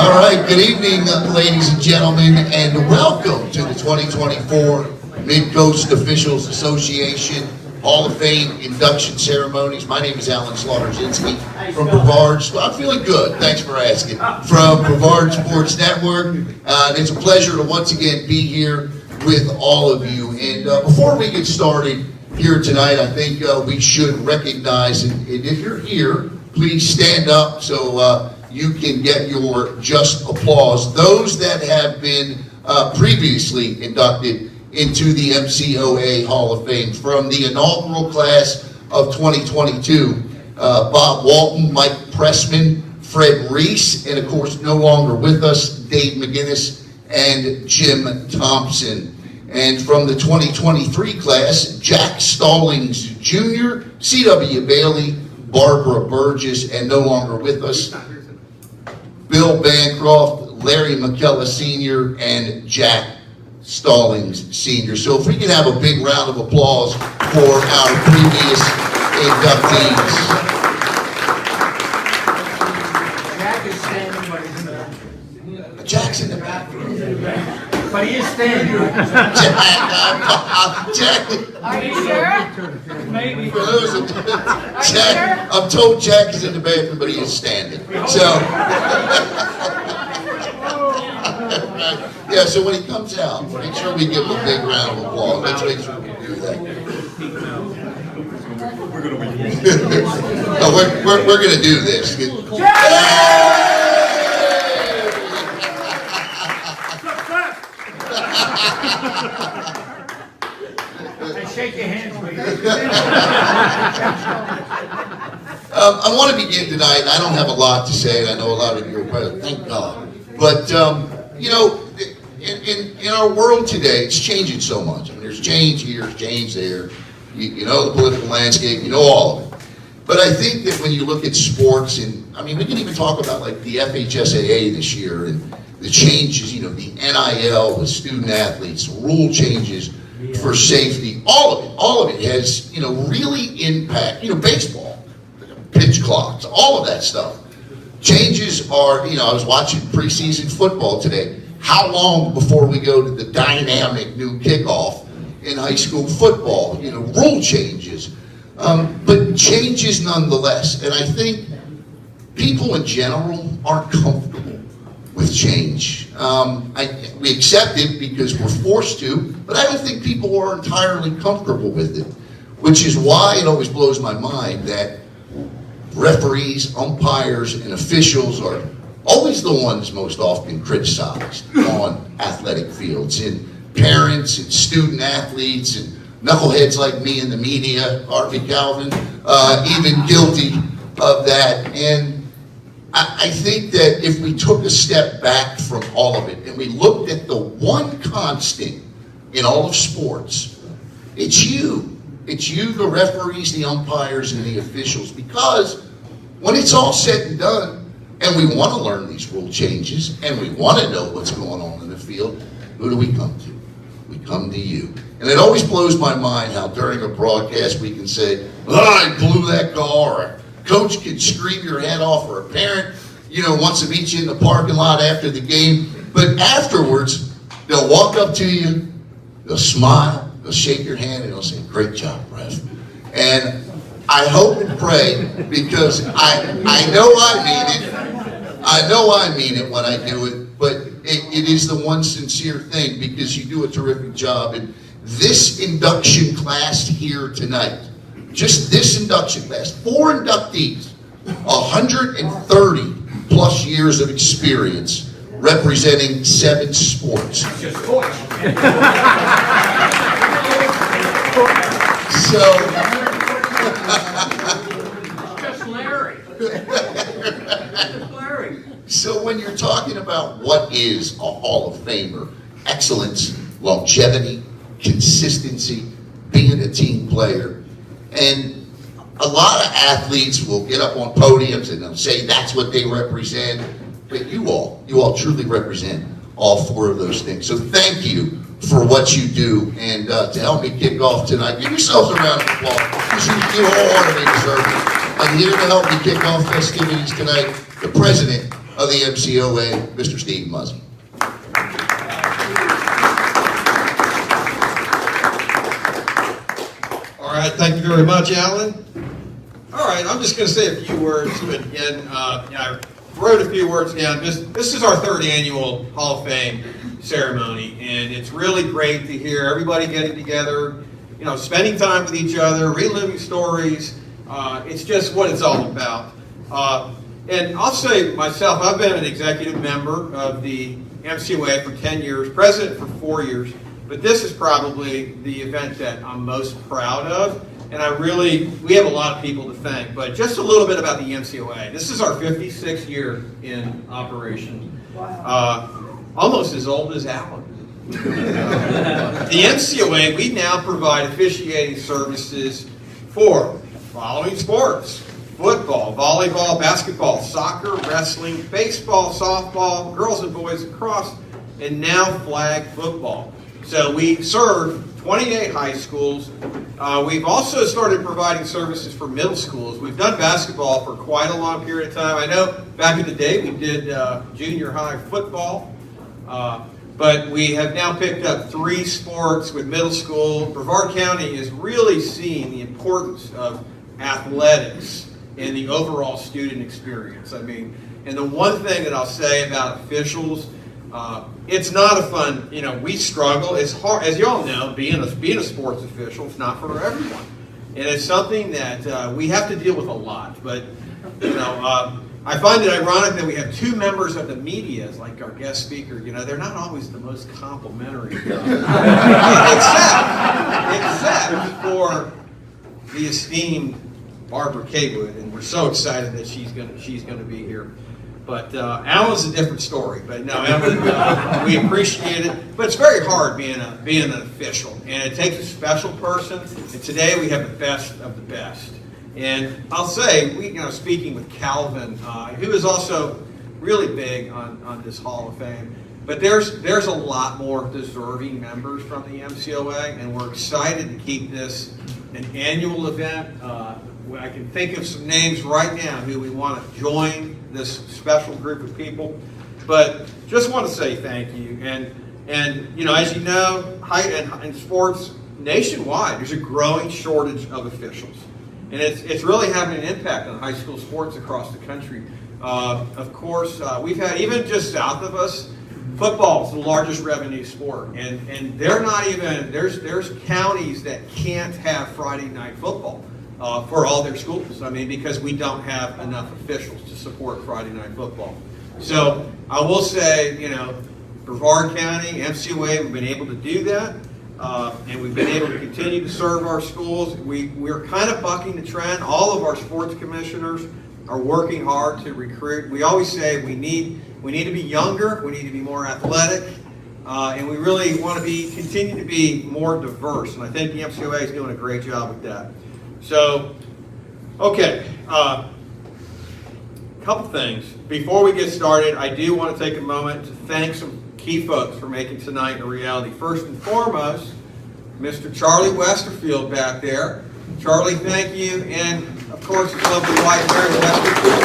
All right, good evening, ladies and gentlemen, and welcome to the 2024 Mid-Coast Officials Association Hall of Fame induction ceremonies. My name is Alan Slaughter-Zinski from Brevard. I'm feeling good, thanks for asking, from Brevard Sports Network. It's a pleasure to once again be here with all of you. And before we get started here tonight, I think we should recognize, and if you're here, please stand up so you can get your just applause. Those that have been previously inducted into the MCOA Hall of Fame from the inaugural class of 2022, Bob Walton, Mike Pressman, Fred Reese, and of course no longer with us, Dave McGinnis and Jim Thompson. And from the 2023 class, Jack Stallings Jr., C.W. Bailey, Barbara Burgess, and no longer with us, Bill Bancroft, Larry McKellar Sr., and Jack Stallings Sr. So if we can have a big round of applause for our previous inductees. Jack is standing, but he's in the back. Jack's in the back. But he is standing. Jack. Are you sure? Maybe. For those that, Jack, I'm told Jack is in the bathroom, but he is standing. So, yeah. So when he comes out, make sure we give him a big round of applause. Let's make sure we do that. We're gonna win. No, we're gonna do this. I shake your hands, please. I want to begin tonight. I don't have a lot to say, and I know a lot of you are present. Thank God. But you know, in our world today, it's changing so much. I mean, there's change here, there's change there. You know the political landscape. You know all of it. But I think that when you look at sports, and I mean, we can even talk about like the FHSAA this year and the changes. You know, the NIL, the student athletes, rule changes for safety. All of it has, you know, really impact. You know, baseball, pitch clocks, all of that stuff. Changes are, you know, I was watching preseason football today. How long before we go to the dynamic new kickoff in high school football? You know, rule changes, but changes nonetheless. And I think people in general aren't comfortable with change. We accept it because we're forced to, but I don't think people are entirely comfortable with it, which is why it always blows my mind that referees, umpires, and officials are always the ones most often criticized on athletic fields, and parents and student athletes and knuckleheads like me in the media, Harvey Calvin, even guilty of that. And I think that if we took a step back from all of it and we looked at the one constant in all of sports, it's you. It's you, the referees, the umpires, and the officials. Because when it's all said and done, and we want to learn these rule changes, and we want to know what's going on in the field, who do we come to? We come to you. And it always blows my mind how during a broadcast we can say, oh, I blew that call, or a coach can scream your head off, or a parent, you know, wants to meet you in the parking lot after the game. But afterwards, they'll walk up to you, they'll smile, they'll shake your hand, and they'll say, great job, ref. And I hope and pray, because I know I mean it. I know I mean it when I do it, but it is the one sincere thing, because you do a terrific job. And this induction class here tonight, just this induction class, 4 inductees, 130 plus years of experience representing 7 sports. Just sports. So, Just Larry. Just Larry. so when you're talking about what is a Hall of Famer, excellence, longevity, consistency, being a team player, and a lot of athletes will get up on podiums and they'll say that's what they represent, but you all truly represent all 4 of those things. So thank you for what you do, and to help me kick off tonight, give yourselves a round of applause, because you wholeheartedly deserve it. And here to help me kick off festivities tonight, the president of the MCOA, Mr. Steve Muzzin. All right, thank you very much, Alan. All right, I'm just going to say a few words. Again, I wrote a few words down. This is our third annual Hall of Fame ceremony, and it's really great to hear everybody getting together, spending time with each other, reliving stories. It's just what it's all about. And I'll say myself, I've been an executive member of the MCOA for 10 years, president for 4 years, but this is probably the event that I'm most proud of. And we have a lot of people to thank, but just a little bit about the MCOA. This is our 56th year in operation. Wow. Almost as old as Alan. The MCOA, we now provide officiating services for following sports: football, volleyball, basketball, soccer, wrestling, baseball, softball, girls and boys lacrosse, and now flag football. So we serve 28 high schools. We've also started providing services for middle schools. We've done basketball for quite a long period of time. I know back in the day we did junior high football, but we have now picked up 3 sports with middle school. Brevard County is really seeing the importance of athletics in the overall student experience. I mean, and the one thing that I'll say about officials, it's not a fun, we struggle. It's hard, as you all know, being a sports official, it's not for everyone. And it's something that we have to deal with a lot. But, I find it ironic that we have 2 members of the media as like our guest speaker. They're not always the most complimentary. except for the esteemed Barbara Kaywood, and we're so excited that she's going to be here. But Alan's a different story. But no, Alan, we appreciate it. But it's very hard being an official, and it takes a special person. And today we have the best of the best. And I'll say, speaking with Calvin, who is also really big on this Hall of Fame. But there's a lot more deserving members from the MCOA, and we're excited to keep this an annual event. I can think of some names right now who we want to join this special group of people. But just want to say thank you. And as you know, in sports nationwide, there's a growing shortage of officials. And it's really having an impact on high school sports across the country. Of course, we've had, even just south of us, football is the largest revenue sport. And they're not even, there's counties that can't have Friday night football for all their schools. I mean, because we don't have enough officials to support Friday night football. So I will say, Brevard County, MCOA, we've been able to do that. And we've been able to continue to serve our schools. We're kind of bucking the trend. All of our sports commissioners are working hard to recruit. We always say we need to be younger, we need to be more athletic, and we really want to continue to be more diverse. And I think the MCOA is doing a great job with that. So, okay, a couple things. Before we get started, I do want to take a moment to thank some key folks for making tonight a reality. First and foremost, Mr. Charlie Westerfield back there. Charlie, thank you. And, of course, his lovely wife, Mary Westerfield.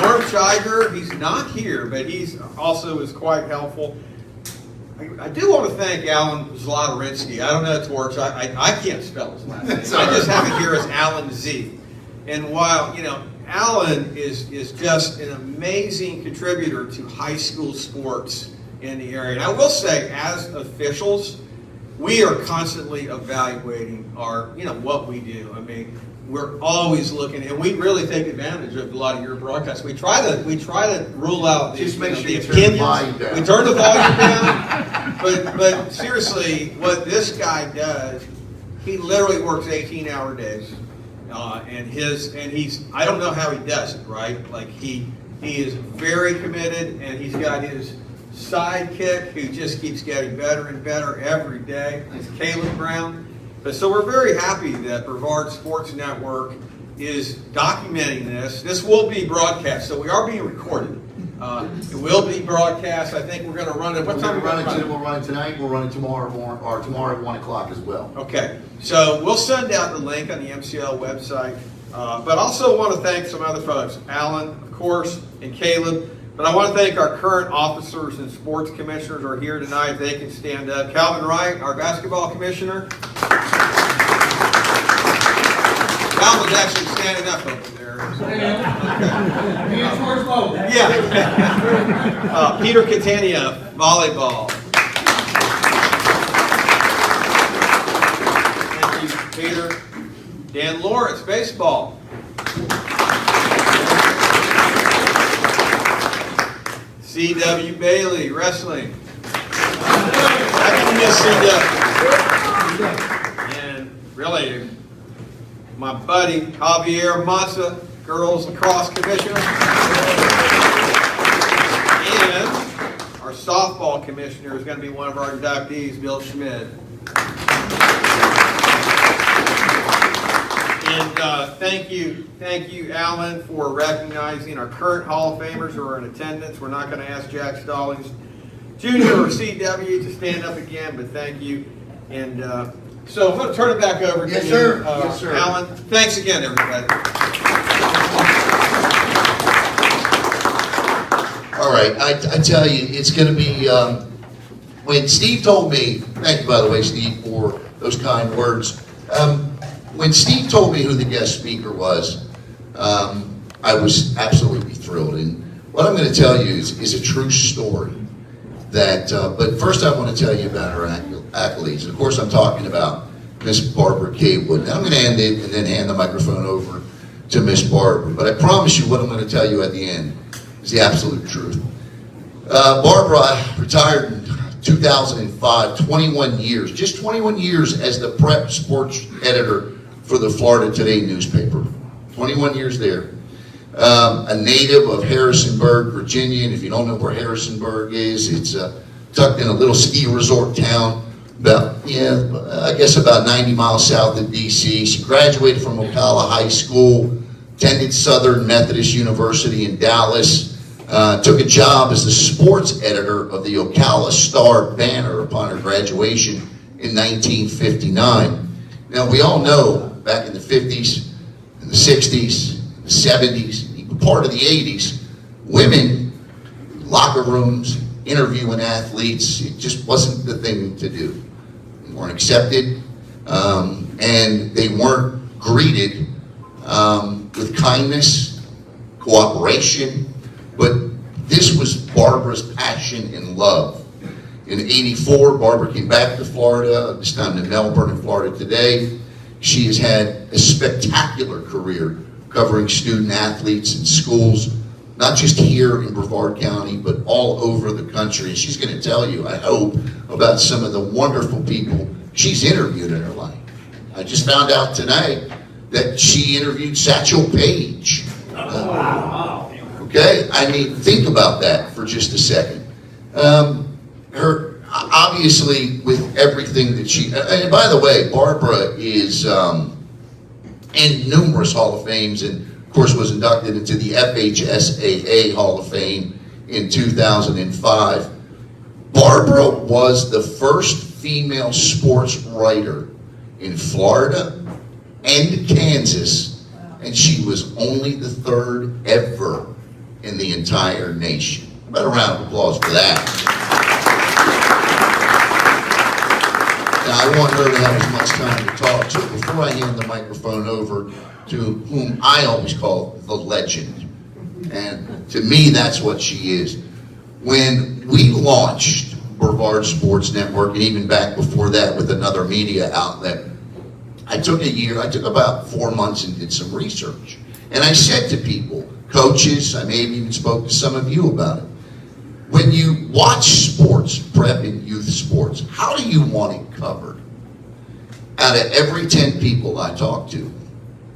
Norm Shiger, he's not here, but he's also is quite helpful. I do want to thank Alan Zlotarinsky. I don't know if it works. I can't spell his last name. I just have it here as Alan Z. And while, Alan is just an amazing contributor to high school sports in the area. And I will say, as officials, we are constantly evaluating our, what we do. I mean, we're always looking, and we really take advantage of a lot of your broadcasts. We try to rule out Just make sure the you turn the opinions. volume down. We turn the volume down. But seriously, what this guy does, he literally works 18-hour days. And he's, I don't know how he does it, right? Like he is very committed, and he's got his sidekick who just keeps getting better and better every day. It's Caleb Brown. But so we're very happy that Brevard Sports Network is documenting this. This will be broadcast, so we are being recorded. It will be broadcast. I think we're going to run it. What time We'll run it tonight. We'll run it tomorrow at 1 o'clock as well. Okay, so we'll send out the link on the MCL website. But also want to thank some other folks, Alan, of course, and Caleb. But I want to thank our current officers and sports commissioners who are here tonight. They can stand up. Calvin Wright, our basketball commissioner. Calvin's actually standing up over there. Yeah. Peter Catania, volleyball. Thank you, Peter. Dan Lawrence, baseball. C.W. Bailey, wrestling. I can miss C.W. And really, my buddy Javier Massa, girls lacrosse commissioner. And our softball commissioner is going to be one of our inductees, Bill Schmidt. And thank you, Alan, for recognizing our current Hall of Famers who are in attendance. We're not going to ask Jack Stallings Jr. or CW to stand up again, but thank you. And so I'm going to turn it back over to you, Yes, sir. Alan. Thanks again, everybody. All right, I tell you, it's going to be, when Steve told me, thank you, by the way, Steve, for those kind words. When Steve told me who the guest speaker was, I was absolutely thrilled. And what I'm going to tell you is a true story. But first I want to tell you about her accolades. And of course, I'm talking about Miss Barbara Cawood. Now I'm going to end it and then hand the microphone over to Miss Barbara. But I promise you what I'm going to tell you at the end is the absolute truth. Barbara retired in 2005, 21 years, just 21 years as the prep sports editor for the Florida Today newspaper. 21 years there. A native of Harrisonburg, Virginia, and if you don't know where Harrisonburg is, it's tucked in a little ski resort town, about 90 miles south of D.C. She graduated from Ocala High School, attended Southern Methodist University in Dallas, took a job as the sports editor of the Ocala Star Banner upon her graduation in 1959. Now, we all know back in the 50s, in the 60s, the 70s, even part of the 80s, women, locker rooms, interviewing athletes, it just wasn't the thing to do. They weren't accepted, and they weren't greeted with kindness, cooperation, but this was Barbara's passion and love. In '84, Barbara came back to Florida, this time to Melbourne and Florida Today. She has had a spectacular career covering student athletes in schools, not just here in Brevard County, but all over the country. And she's going to tell you, I hope, about some of the wonderful people she's interviewed in her life. I just found out tonight that she interviewed Satchel Paige. Okay, I mean, think about that for just a second. Her obviously with everything that she, and by the way, Barbara is in numerous Hall of Fames, and of course was inducted into the FHSAA Hall of Fame in 2005. Barbara was the first female sports writer in Florida and Kansas, and she was only the third ever in the entire nation. About a round of applause for that. Now, I want her to have as much time to talk, so before I hand the microphone over to whom I always call the legend, and to me, that's what she is. When we launched Brevard Sports Network, and even back before that with another media outlet, I took about 4 months and did some research. And I said to people, coaches, I may have even spoke to some of you about it. When you watch sports, prep and youth sports, how do you want it covered? Out of every 10 people I talked to,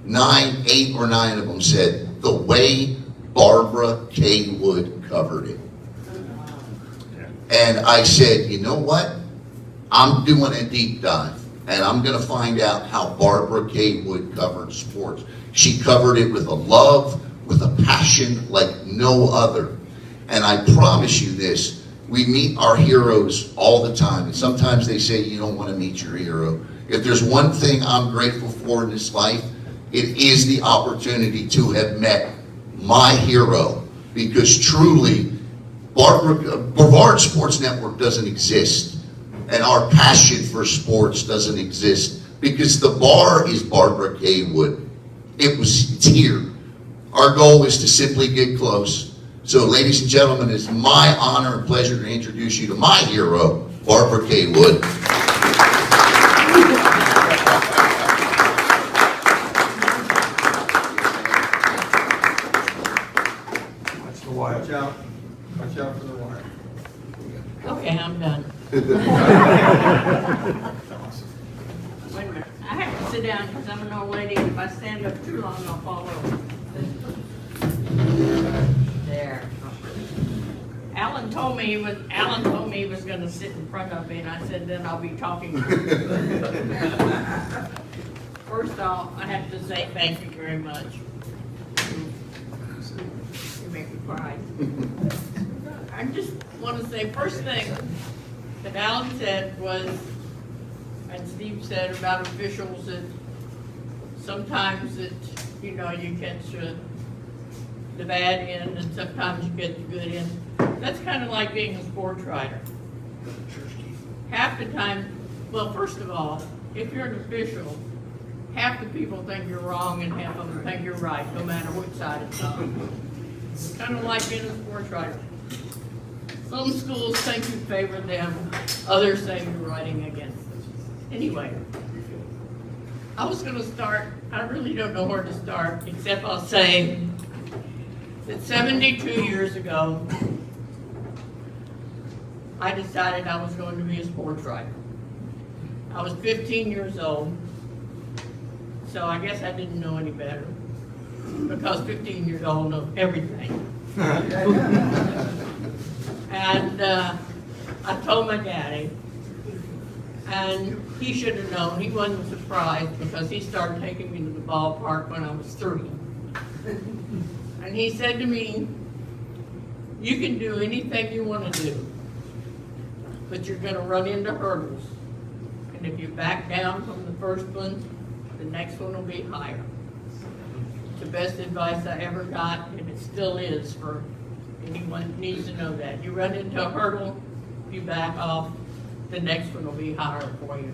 8 or 9 of them said the way Barbara Cawood covered it. And I said, you know what? I'm doing a deep dive, and I'm going to find out how Barbara Cawood covered sports. She covered it with a love, with a passion like no other. And I promise you this, we meet our heroes all the time. And sometimes they say you don't want to meet your hero. If there's one thing I'm grateful for in this life, it is the opportunity to have met my hero, because truly, Brevard Sports Network doesn't exist, and our passion for sports doesn't exist, because the bar is Barbara K. Wood. It's here. Our goal is to simply get close. So, ladies and gentlemen, it's my honor and pleasure to introduce you to my hero, Barbara K. Wood. Watch the wire. Watch out for the wire. Okay, I'm done. Wait a minute. I have to sit down because I'm an old lady, and if I stand up too long, I'll fall over. There. Alan told me he was gonna sit in front of me, and I said, then I'll be talking. First off, I have to say thank you very much. You make me cry. I just want to say, first thing that Alan said was, and Steve said about officials, that sometimes that, you know, you catch the bad end and sometimes you get the good end. That's kind of like being a sports writer. Half the time, well, first of all, if you're an official, half the people think you're wrong and half of them think you're right, no matter which side it's on. It's kind of like being a sports writer. Some schools think you favor them, others say you're writing against them. Anyway, I was going to start, I really don't know where to start, except I'll say that 72 years ago, I decided I was going to be a sports writer. I was 15 years old, so I guess I didn't know any better, because 15 years old know everything. And I told my daddy, and he should have known. He wasn't surprised because he started taking me to the ballpark when I was 3. And he said to me, you can do anything you want to do, but you're going to run into hurdles. And if you back down from the first one, the next one will be higher. It's the best advice I ever got, and it still is for anyone needs to know that. You run into a hurdle, you back off, the next one will be higher for you.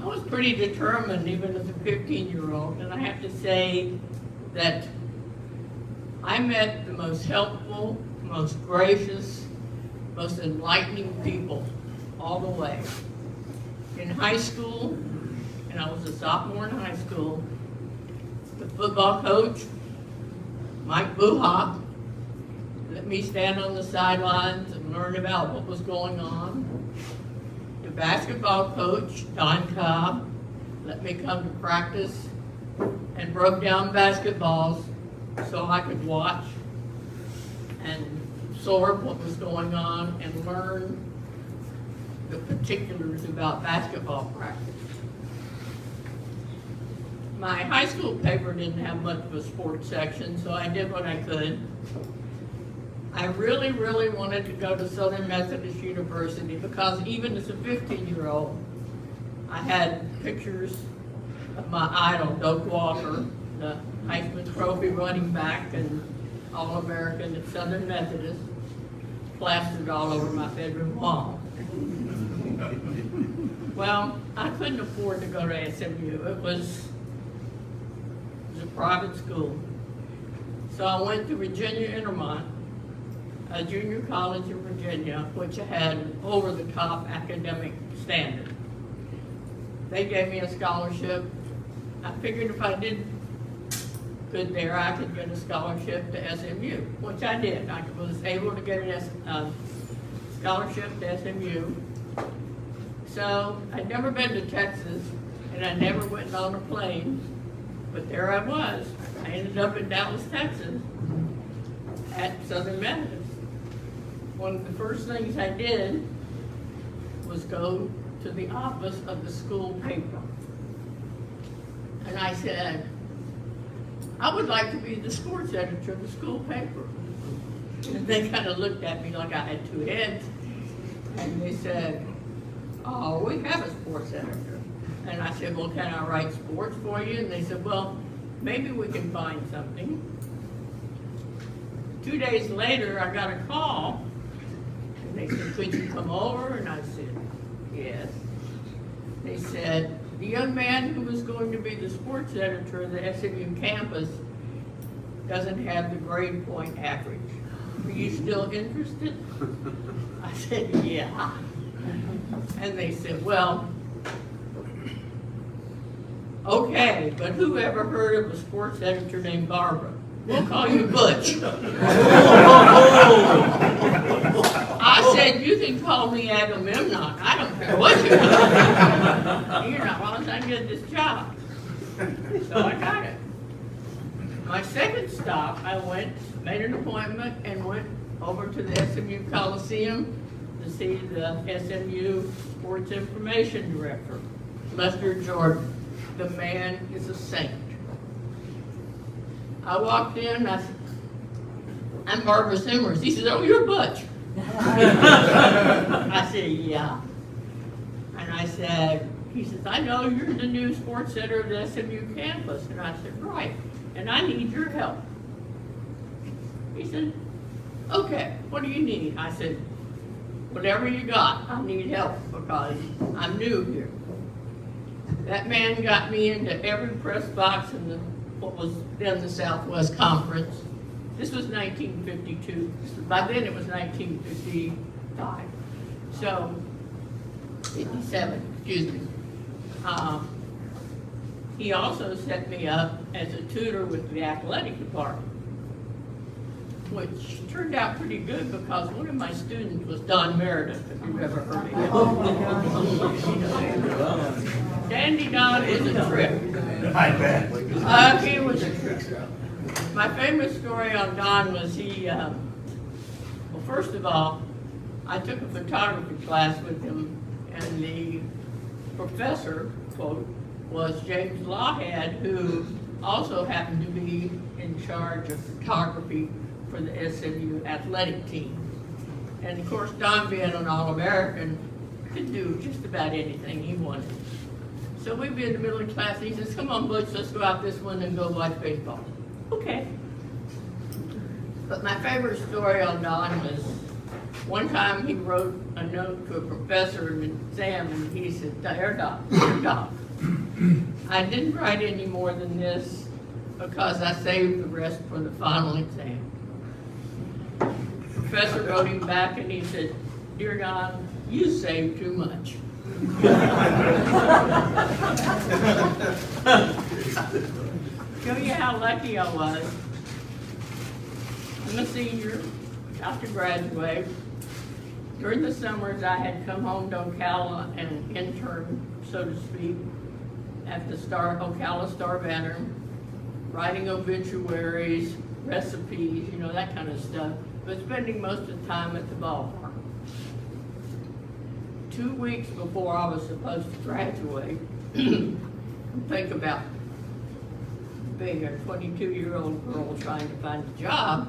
I was pretty determined even as a 15-year-old, and I have to say that I met the most helpful, most gracious, most enlightening people all the way. In high school, and I was a sophomore in high school, the football coach, Mike Buhop, let me stand on the sidelines and learn about what was going on. The basketball coach, Don Cobb, let me come to practice and broke down basketballs so I could watch and absorb what was going on and learn the particulars about basketball practice. My high school paper didn't have much of a sports section, so I did what I could. I really, really wanted to go to Southern Methodist University because even as a 15-year-old, I had pictures of my idol, Doak Walker, the Heisman Trophy running back and All-American at Southern Methodist, plastered all over my bedroom wall. Well, I couldn't afford to go to SMU. It was a private school. So I went to Virginia Intermont, a junior college in Virginia, which had an over-the-top academic standard. They gave me a scholarship. I figured if I did good there, I could get a scholarship to SMU, which I did. I was able to get a scholarship to SMU. So I'd never been to Texas, and I never went on a plane, but there I was. I ended up in Dallas, Texas, at Southern Methodist. One of the first things I did was go to the office of the school paper. And I said, I would like to be the sports editor of the school paper. And they kind of looked at me like I had 2 heads. And they said, oh, we have a sports editor. And I said, well, can I write sports for you? And they said, well, maybe we can find something. 2 days later, I got a call, and they said, could you come over? And I said, yes. They said, the young man who was going to be the sports editor of the SMU campus doesn't have the grade point average. Are you still interested? I said, yeah. And they said, well, okay, but who ever heard of a sports editor named Barbara? We'll call you Butch. I said, you can call me Agamemnon. I don't care what you do. You know, as long as I get this job. So I got it. My second stop, I made an appointment and went over to the SMU Coliseum to see the SMU Sports Information Director, Lester Jordan. The man is a saint. I walked in, I said, I'm Barbara Simmers. He said, oh, you're Butch. I said, yeah. And I said, he says, I know you're the new sports center of the SMU campus. And I said, right. And I need your help. He said, okay, what do you need? I said, whatever you got, I need help because I'm new here. That man got me into every press box in what was then the Southwest Conference. This was 1952. By then it was 1955. So, 57, excuse me. He also set me up as a tutor with the athletic department, which turned out pretty good because one of my students was Don Meredith, if you've ever heard of him. Oh my God. Dandy Don is a trip. I bet. He was a trip. My famous story on Don was well, first of all, I took a photography class with him, and the professor, quote, was James Lawhead, who also happened to be in charge of photography for the SMU athletic team. And of course, Don being an All-American, could do just about anything he wanted. So we'd be in the middle of class, and he says, come on, Butch, let's go out this one and go watch baseball. Okay. But my favorite story on Don was one time he wrote a note to a professor in an exam, and he said, dear Doc, I didn't write any more than this because I saved the rest for the final exam. The professor wrote him back and he said, dear Don, you saved too much. Show you how lucky I was. I'm a senior, about to graduate. During the summers, I had come home to Ocala and interned, so to speak, at the Ocala Star-Banner, writing obituaries, recipes, you know, that kind of stuff, but spending most of the time at the ballpark. 2 weeks before I was supposed to graduate, think about being a 22-year-old girl trying to find a job,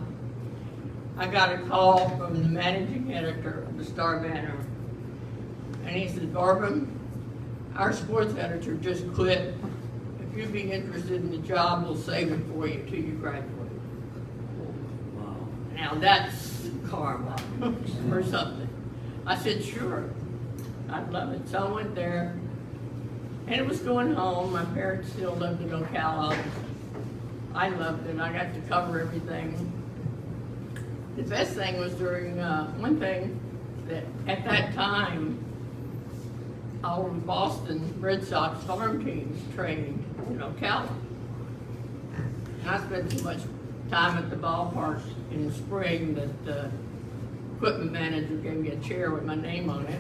I got a call from the managing editor of the Star-Banner, and he said, Barbara, our sports editor just quit. If you'd be interested in the job, we'll save it for you till you graduate. Wow. Now that's karma or something. I said, sure, I'd love it. So I went there, and it was going home. My parents still lived in Ocala. I loved it. I got to cover everything. The best thing was during one thing that at that time, all of Boston Red Sox farm teams trained in Ocala. And I spent so much time at the ballparks in the spring that the equipment manager gave me a chair with my name on it.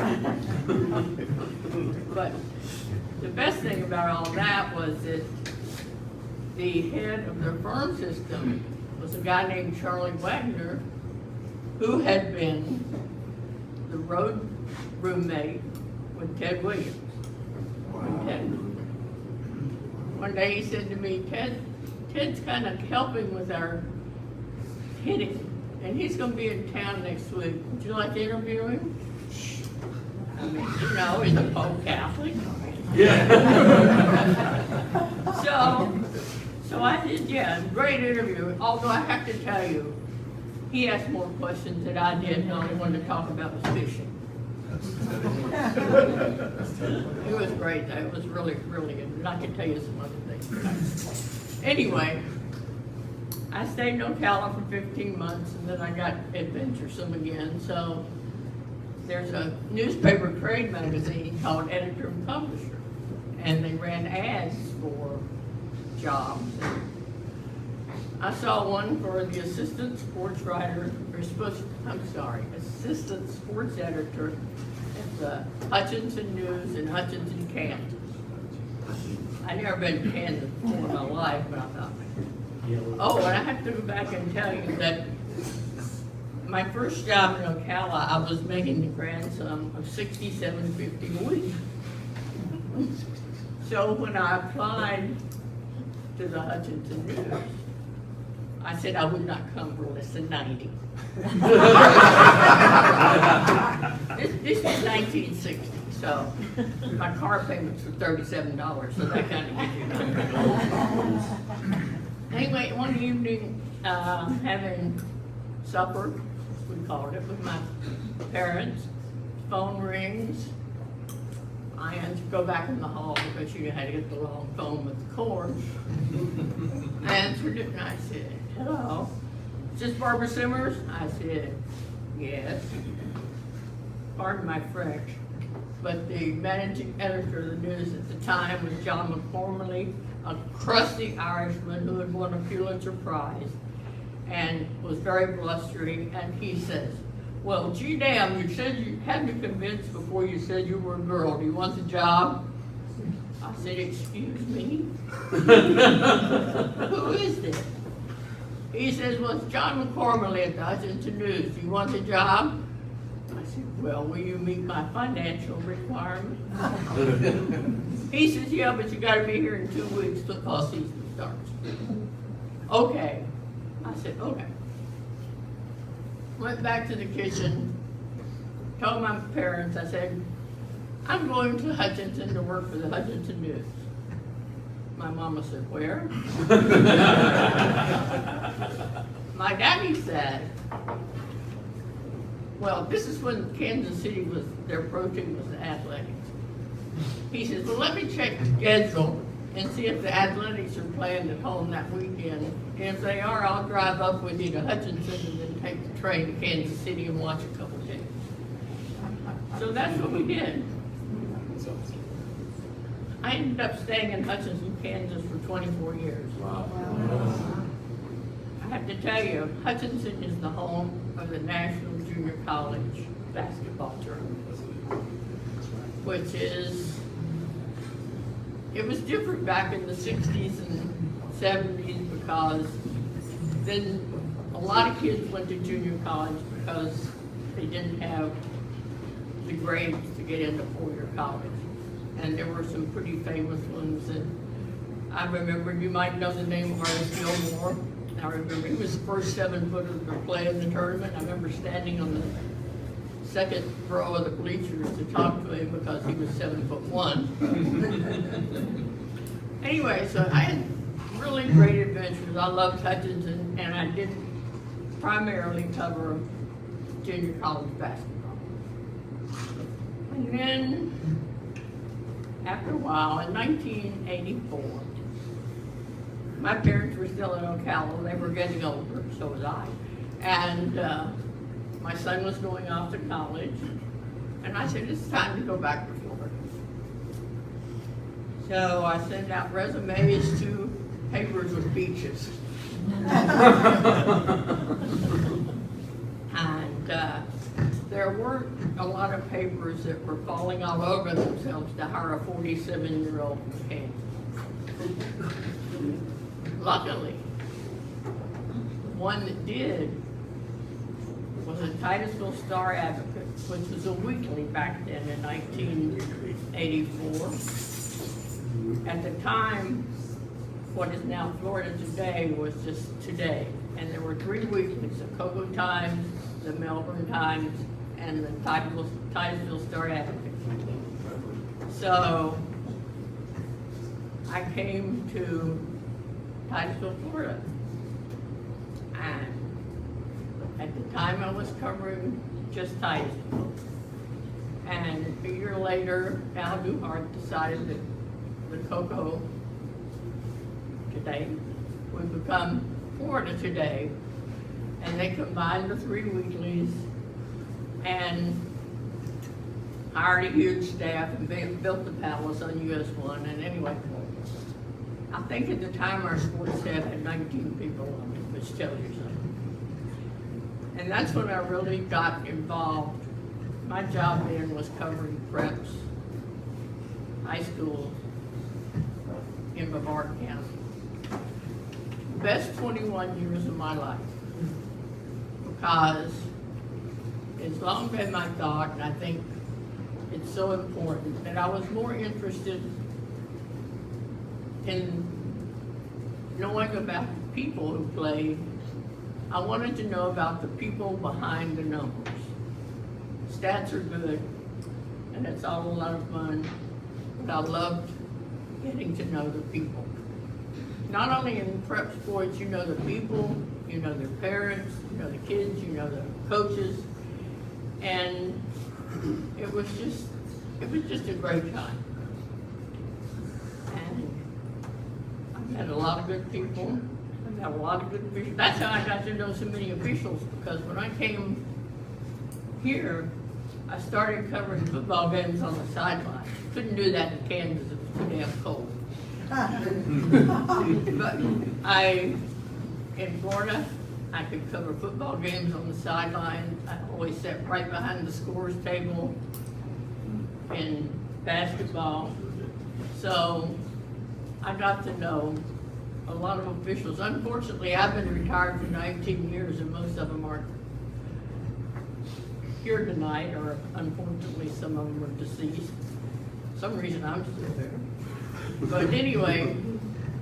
But the best thing about all that was that the head of their farm system was a guy named Charlie Wagner, who had been the road roommate with Ted Williams. One day he said to me, Ted's kind of helping with our hitting, and he's going to be in town next week. Would you like to interview him? I mean, you know, he's a Pope Catholic. So I did, yeah, great interview, although I have to tell you, he asked more questions than I did, and all he wanted to talk about was fishing. It was great, though. It was really, really good, and I can tell you some other things. Anyway, I stayed in Ocala for 15 months, and then I got adventuresome again, so there's a newspaper trade magazine called Editor and Publisher, and they ran ads for jobs. I saw one for the assistant sports sports editor at the Hutchinson News in Hutchinson, Kansas. I'd never been to Kansas before in my life, but I thought, oh, and I have to go back and tell you that my first job in Ocala, I was making the grand sum of $67.50 a week. So when I applied to the Hutchinson News, I said I would not come for less than 90. This was 1960, so my car payments were $37, so that kind of gives you an idea. Anyway, one evening, having supper, as we called it, with my parents, phone rings. I had to go back in the hall because you had to get the long phone with the cord. I answered it and I said, hello, is this Barbara Simmers? I said, yes. Pardon my French, but the managing editor of the news at the time was John McCormickey, a crusty Irishman who had won a Pulitzer Prize and was very blustering, and he says, well, gee damn, you said you had me convinced before you said you were a girl. Do you want the job? I said, excuse me? Who is this? He says, well, it's John McCormickey at the Hutchinson News. Do you want the job? I said, well, will you meet my financial requirements? He says, yeah, but you gotta be here in 2 weeks till fall season starts. Okay. I said, okay. Went back to the kitchen, told my parents, I said, I'm going to Hutchinson to work for the Hutchinson News. My mama said, where? My daddy said, well, this is when Kansas City was, their protein was the athletics. He says, well, let me check the schedule and see if the athletics are playing at home that weekend. And if they are, I'll drive up with you to Hutchinson and then take the train to Kansas City and watch a couple games. So that's what we did. I ended up staying in Hutchinson, Kansas for 24 years. Wow. I have to tell you, Hutchinson is the home of the National Junior College basketball tournament, which is, it was different back in the 60s and 70s because then a lot of kids went to junior college because they didn't have the grades to get into four-year college. And there were some pretty famous ones. And I remember, you might know the name of Ernest Gilmore. I remember he was the first 7-footer to play in the tournament. I remember standing on the second row of the bleachers to talk to him because he was 7'1". Anyway, so I had really great adventures. I loved Hutchinson, and I did primarily cover junior college basketball. And then, after a while, in 1984, my parents were still in Ocala. They were getting older, so was I. And my son was going off to college, and I said, it's time to go back to Florida. So I sent out resumes to papers with beaches. And there weren't a lot of papers that were falling all over themselves to hire a 47-year-old from Kansas. Luckily, one that did was a Titusville Star Advocate, which was a weekly back then in 1984. At the time, what is now Florida Today was just Today. And there were 3 weeklies, the Cocoa Times, the Melbourne Times, and the Titusville Star Advocate. So I came to Titusville, Florida. And at the time I was covering just Titusville. And a year later, Al Duhart decided that the Cocoa Today would become Florida Today. And they combined the 3 weeklies and hired a huge staff and built the palace on US 1. And anyway, I think at the time our sports staff had 19 people on it, which tells you something. And that's when I really got involved. My job then was covering preps, high schools in Brevard County. Best 21 years of my life. Because it's long been my thought, and I think it's so important, that I was more interested in knowing about the people who played. I wanted to know about the people behind the numbers. Stats are good, and it's all a lot of fun, but I loved getting to know the people. Not only in prep sports, you know the people, you know their parents, you know the kids, you know the coaches, and it was just a great time. And I met a lot of good people. I met a lot of good officials. That's how I got to know so many officials, because when I came here, I started covering football games on the sideline. Couldn't do that in Kansas, it was too damn cold. But in Florida, I could cover football games on the sideline. I always sat right behind the scores table in basketball. So I got to know a lot of officials. Unfortunately, I've been retired for 19 years, and most of them aren't here tonight, or unfortunately some of them are deceased. For some reason I'm still there. But anyway,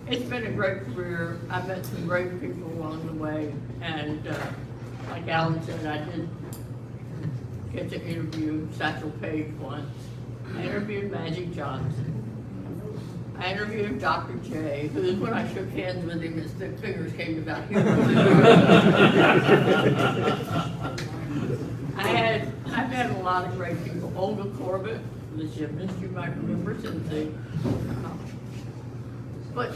it's been a great career. I've met some great people along the way, and like Alan said, I did get to interview Satchel Paige once. I interviewed Magic Johnson. I interviewed Dr. J, who, when I shook hands with him, his thick fingers came about here. I've had a lot of great people. Olga Corbett, the gymnast, you might remember, since but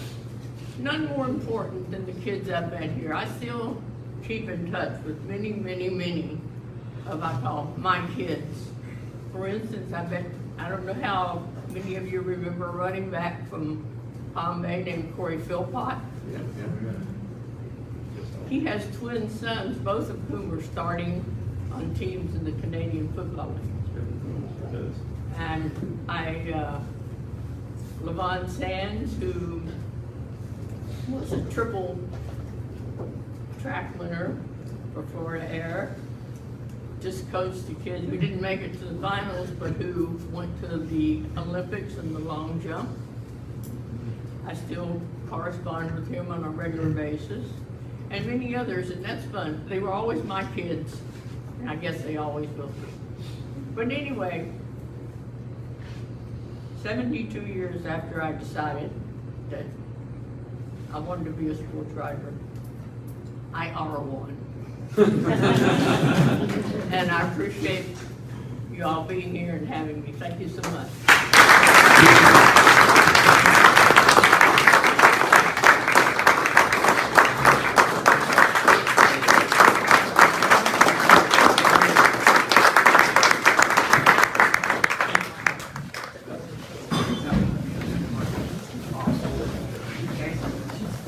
none more important than the kids I've met here. I still keep in touch with many, many, many of I call my kids. For instance, I don't know how many of you remember a running back from Palm Bay named Corey Philpott. He has twin sons, both of whom are starting on teams in the Canadian Football League. And Levon Sands, who was a triple track winner for Florida Air, just coached the kids who didn't make it to the finals, but who went to the Olympics in the long jump. I still correspond with him on a regular basis, and many others, and that's fun. They were always my kids, and I guess they always will be. But anyway, 72 years after I decided that I wanted to be a sports writer, I are one. And I appreciate you all being here and having me. Thank you so much.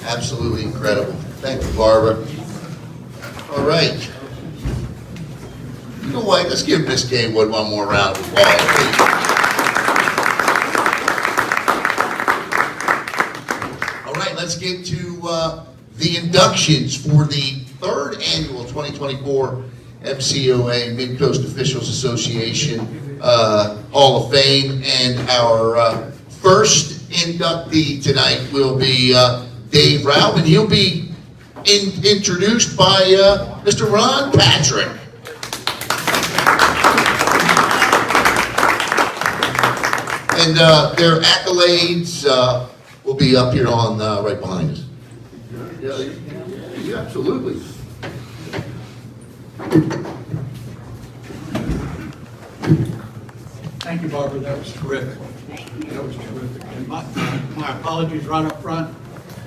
Absolutely incredible. Thank you, Barbara. All right. You know what? Let's give Miss Gatewood one more round of applause, please. All right, let's get to the inductions for the 3rd annual 2024 MCOA Mid-Coast Officials Association Hall of Fame. And our first inductee tonight will be Dave Rao, and he'll be introduced by Mr. Ron Patrick. And their accolades will be up here on, right behind us. Yeah, absolutely. Thank you, Barbara, that was terrific. That was terrific. And my apologies right up front.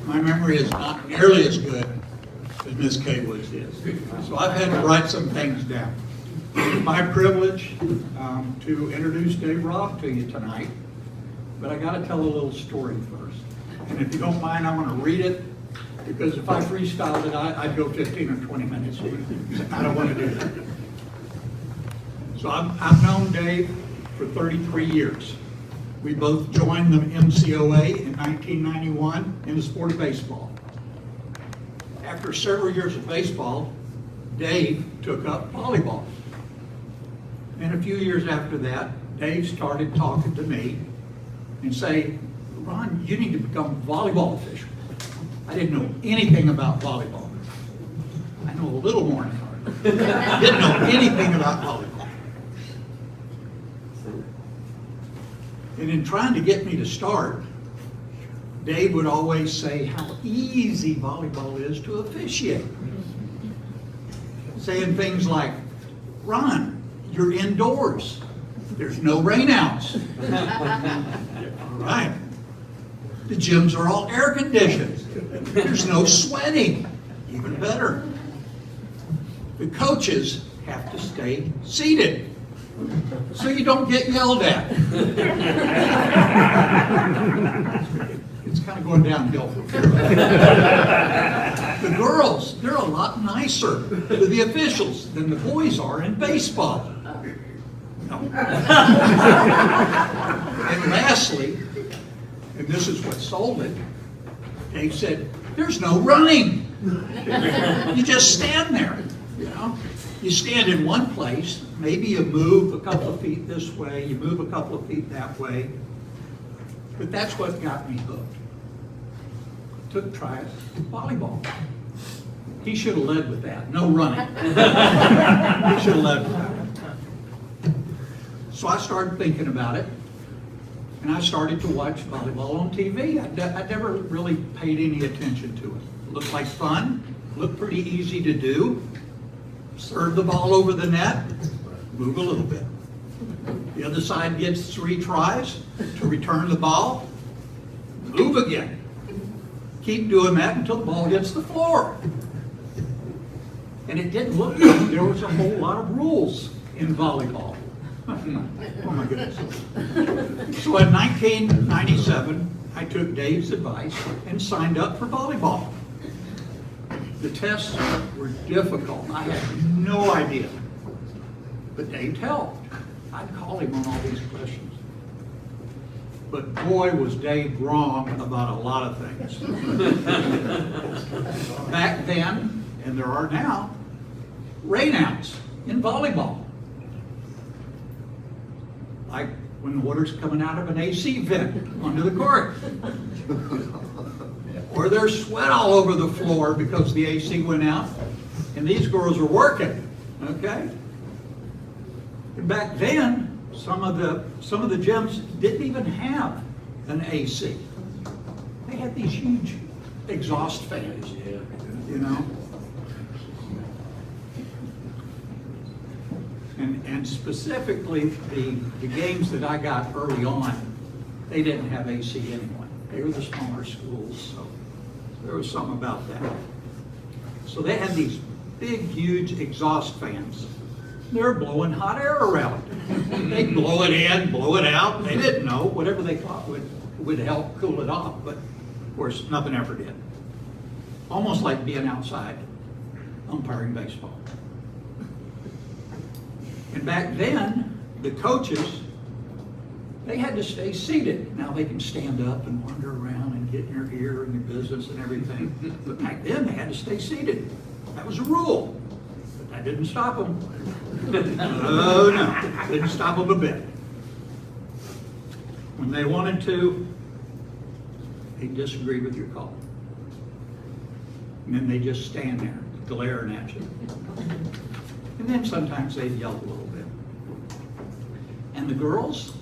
My memory is not nearly as good as Ms. Kaywood's is. So I've had to write some things down. It's my privilege to introduce Dave Robb to you tonight, but I got to tell a little story first. And if you don't mind, I'm going to read it, because if I freestyled it, I'd go 15 or 20 minutes. I don't want to do that. So I've known Dave for 33 years. We both joined the MCOA in 1991 in the sport of baseball. After several years of baseball, Dave took up volleyball. And a few years after that, Dave started talking to me and say, Ron, you need to become a volleyball official. I didn't know anything about volleyball. I know a little more now. I didn't know anything about volleyball. And in trying to get me to start, Dave would always say how easy volleyball is to officiate. Saying things like, Ron, you're indoors. There's no rainouts. All right. The gyms are all air conditioned. There's no sweating. Even better. The coaches have to stay seated so you don't get yelled at. It's kind of going downhill from here. The girls, they're a lot nicer to the officials than the boys are in baseball. No. And lastly, and this is what sold it, Dave said, there's no running. You just stand there, you know. You stand in one place, maybe you move a couple of feet this way, you move a couple of feet that way. But that's what got me hooked. Took tries volleyball. He should have led with that. No running. He should have led with that. So I started thinking about it, and I started to watch volleyball on TV. I never really paid any attention to it. It looked like fun, looked pretty easy to do. Serve the ball over the net, move a little bit. The other side gets 3 tries to return the ball, move again. Keep doing that until the ball hits the floor. And it didn't look like there was a whole lot of rules in volleyball. Oh my goodness. So in 1997, I took Dave's advice and signed up for volleyball. The tests were difficult. I had no idea. But Dave helped. I'd call him on all these questions. But boy, was Dave wrong about a lot of things. Back then, and there are now, rainouts in volleyball. Like when the water's coming out of an AC vent onto the court. Or there's sweat all over the floor because the AC went out, and these girls are working, okay? And back then, some of the gyms didn't even have an AC. They had these huge exhaust fans, you know? And specifically, the games that I got early on, they didn't have AC anyway. They were the smaller schools, so there was something about that. So they had these big, huge exhaust fans. They're blowing hot air around. They'd blow it in, blow it out. They didn't know. Whatever they thought would help cool it off. But, of course, nothing ever did. Almost like being outside umpiring baseball. And back then, the coaches, they had to stay seated. Now they can stand up and wander around and get in your ear and your business and everything. But back then, they had to stay seated. That was a rule. But that didn't stop them. Oh, no. Didn't stop them a bit. When they wanted to, they'd disagree with your call. And then they just stand there, glaring at you. And then sometimes they'd yell a little bit. And the girls,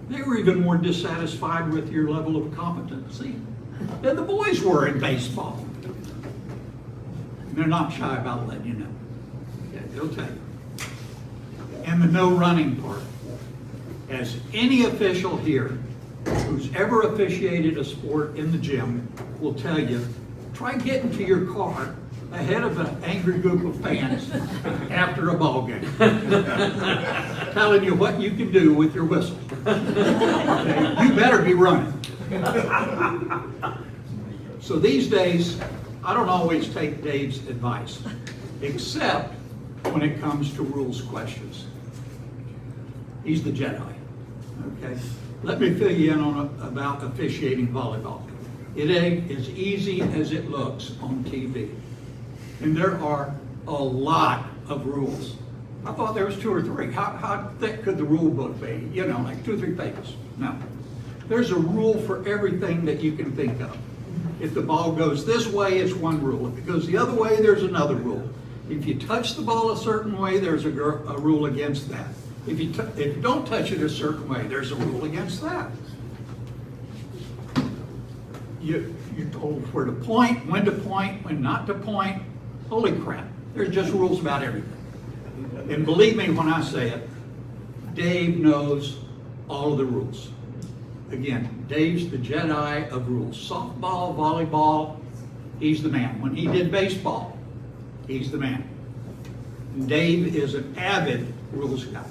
They were even more dissatisfied with your level of competency than the boys were in baseball. And they're not shy about letting you know. Okay, they'll tell you. And the no running part. As any official here who's ever officiated a sport in the gym will tell you, try getting to your car ahead of an angry group of fans after a ball game. Telling you what you can do with your whistle. Okay? You better be running. So these days, I don't always take Dave's advice, except when it comes to rules questions. He's the Jedi. Okay? Let me fill you in on about officiating volleyball. It ain't as easy as it looks on TV. And there are a lot of rules. I thought there was 2 or 3. How thick could the rule book be? You know, like 2 or 3 pages. No. There's a rule for everything that you can think of. If the ball goes this way, it's one rule. If it goes the other way, there's another rule. If you touch the ball a certain way, there's a rule against that. If you don't touch it a certain way, there's a rule against that. You're told where to point, when not to point. Holy crap, there's just rules about everything. And believe me when I say it, Dave knows all of the rules. Again, Dave's the Jedi of rules. Softball, volleyball, he's the man. When he did baseball, he's the man. And Dave is an avid rules guy.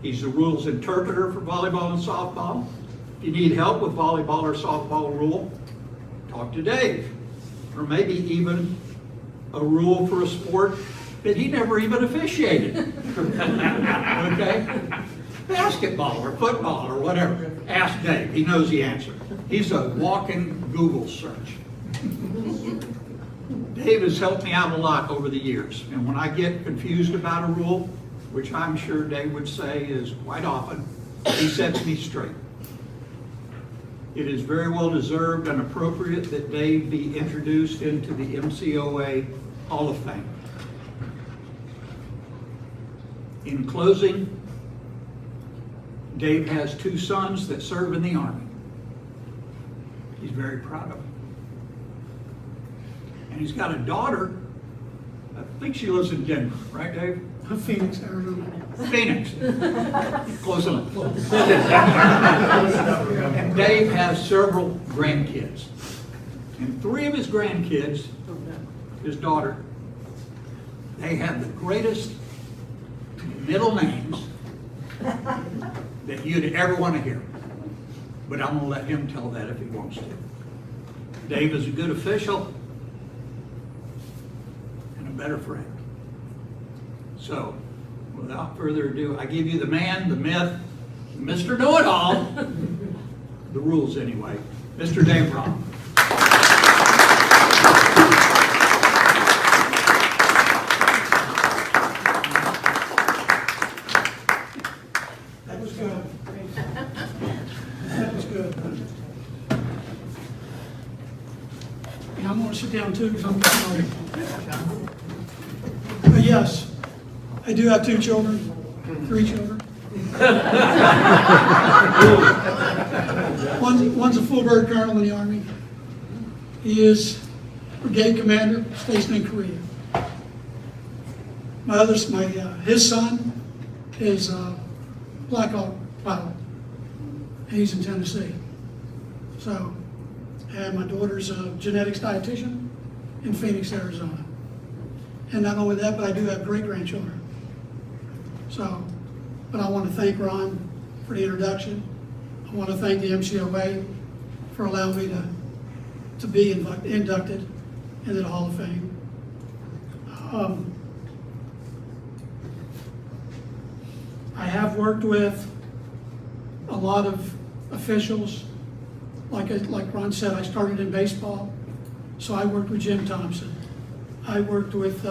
He's the rules interpreter for volleyball and softball. If you need help with volleyball or softball rule, talk to Dave. Or maybe even a rule for a sport that he never even officiated. Okay? Basketball or football or whatever. Ask Dave. He knows the answer. He's a walking Google search. Dave has helped me out a lot over the years. And when I get confused about a rule, which I'm sure Dave would say is quite often, he sets me straight. It is very well deserved and appropriate that Dave be introduced into the MCOA Hall of Fame. In closing, Dave has 2 sons that serve in the Army. He's very proud of them. And he's got a daughter, I think she lives in Denver, right, Dave? Phoenix, Arizona. Phoenix. Close enough. And Dave has several grandkids. And 3 of his grandkids, his daughter, they have the greatest middle names that you'd ever want to hear. But I'm going to let him tell that if he wants to. Dave is a good official and a better friend. So, without further ado, I give you the man, the myth, Mr. Know-It-All, the rules anyway, Mr. Dave Robb. That was good. That was good. And I'm going to sit down too because I'm getting old. But yes, I do have 2 children, 3 children. One's a full bird colonel in the Army. He is brigade commander stationed in Korea. His son is a Black Hawk pilot. He's in Tennessee. So, and my daughter's a genetics dietitian in Phoenix, Arizona. And not only that, but I do have great-grandchildren. So, but I want to thank Ron for the introduction. I want to thank the MCOA for allowing me to be inducted into the Hall of Fame. I have worked with a lot of officials. Like Ron said, I started in baseball, so I worked with Jim Thompson. I worked with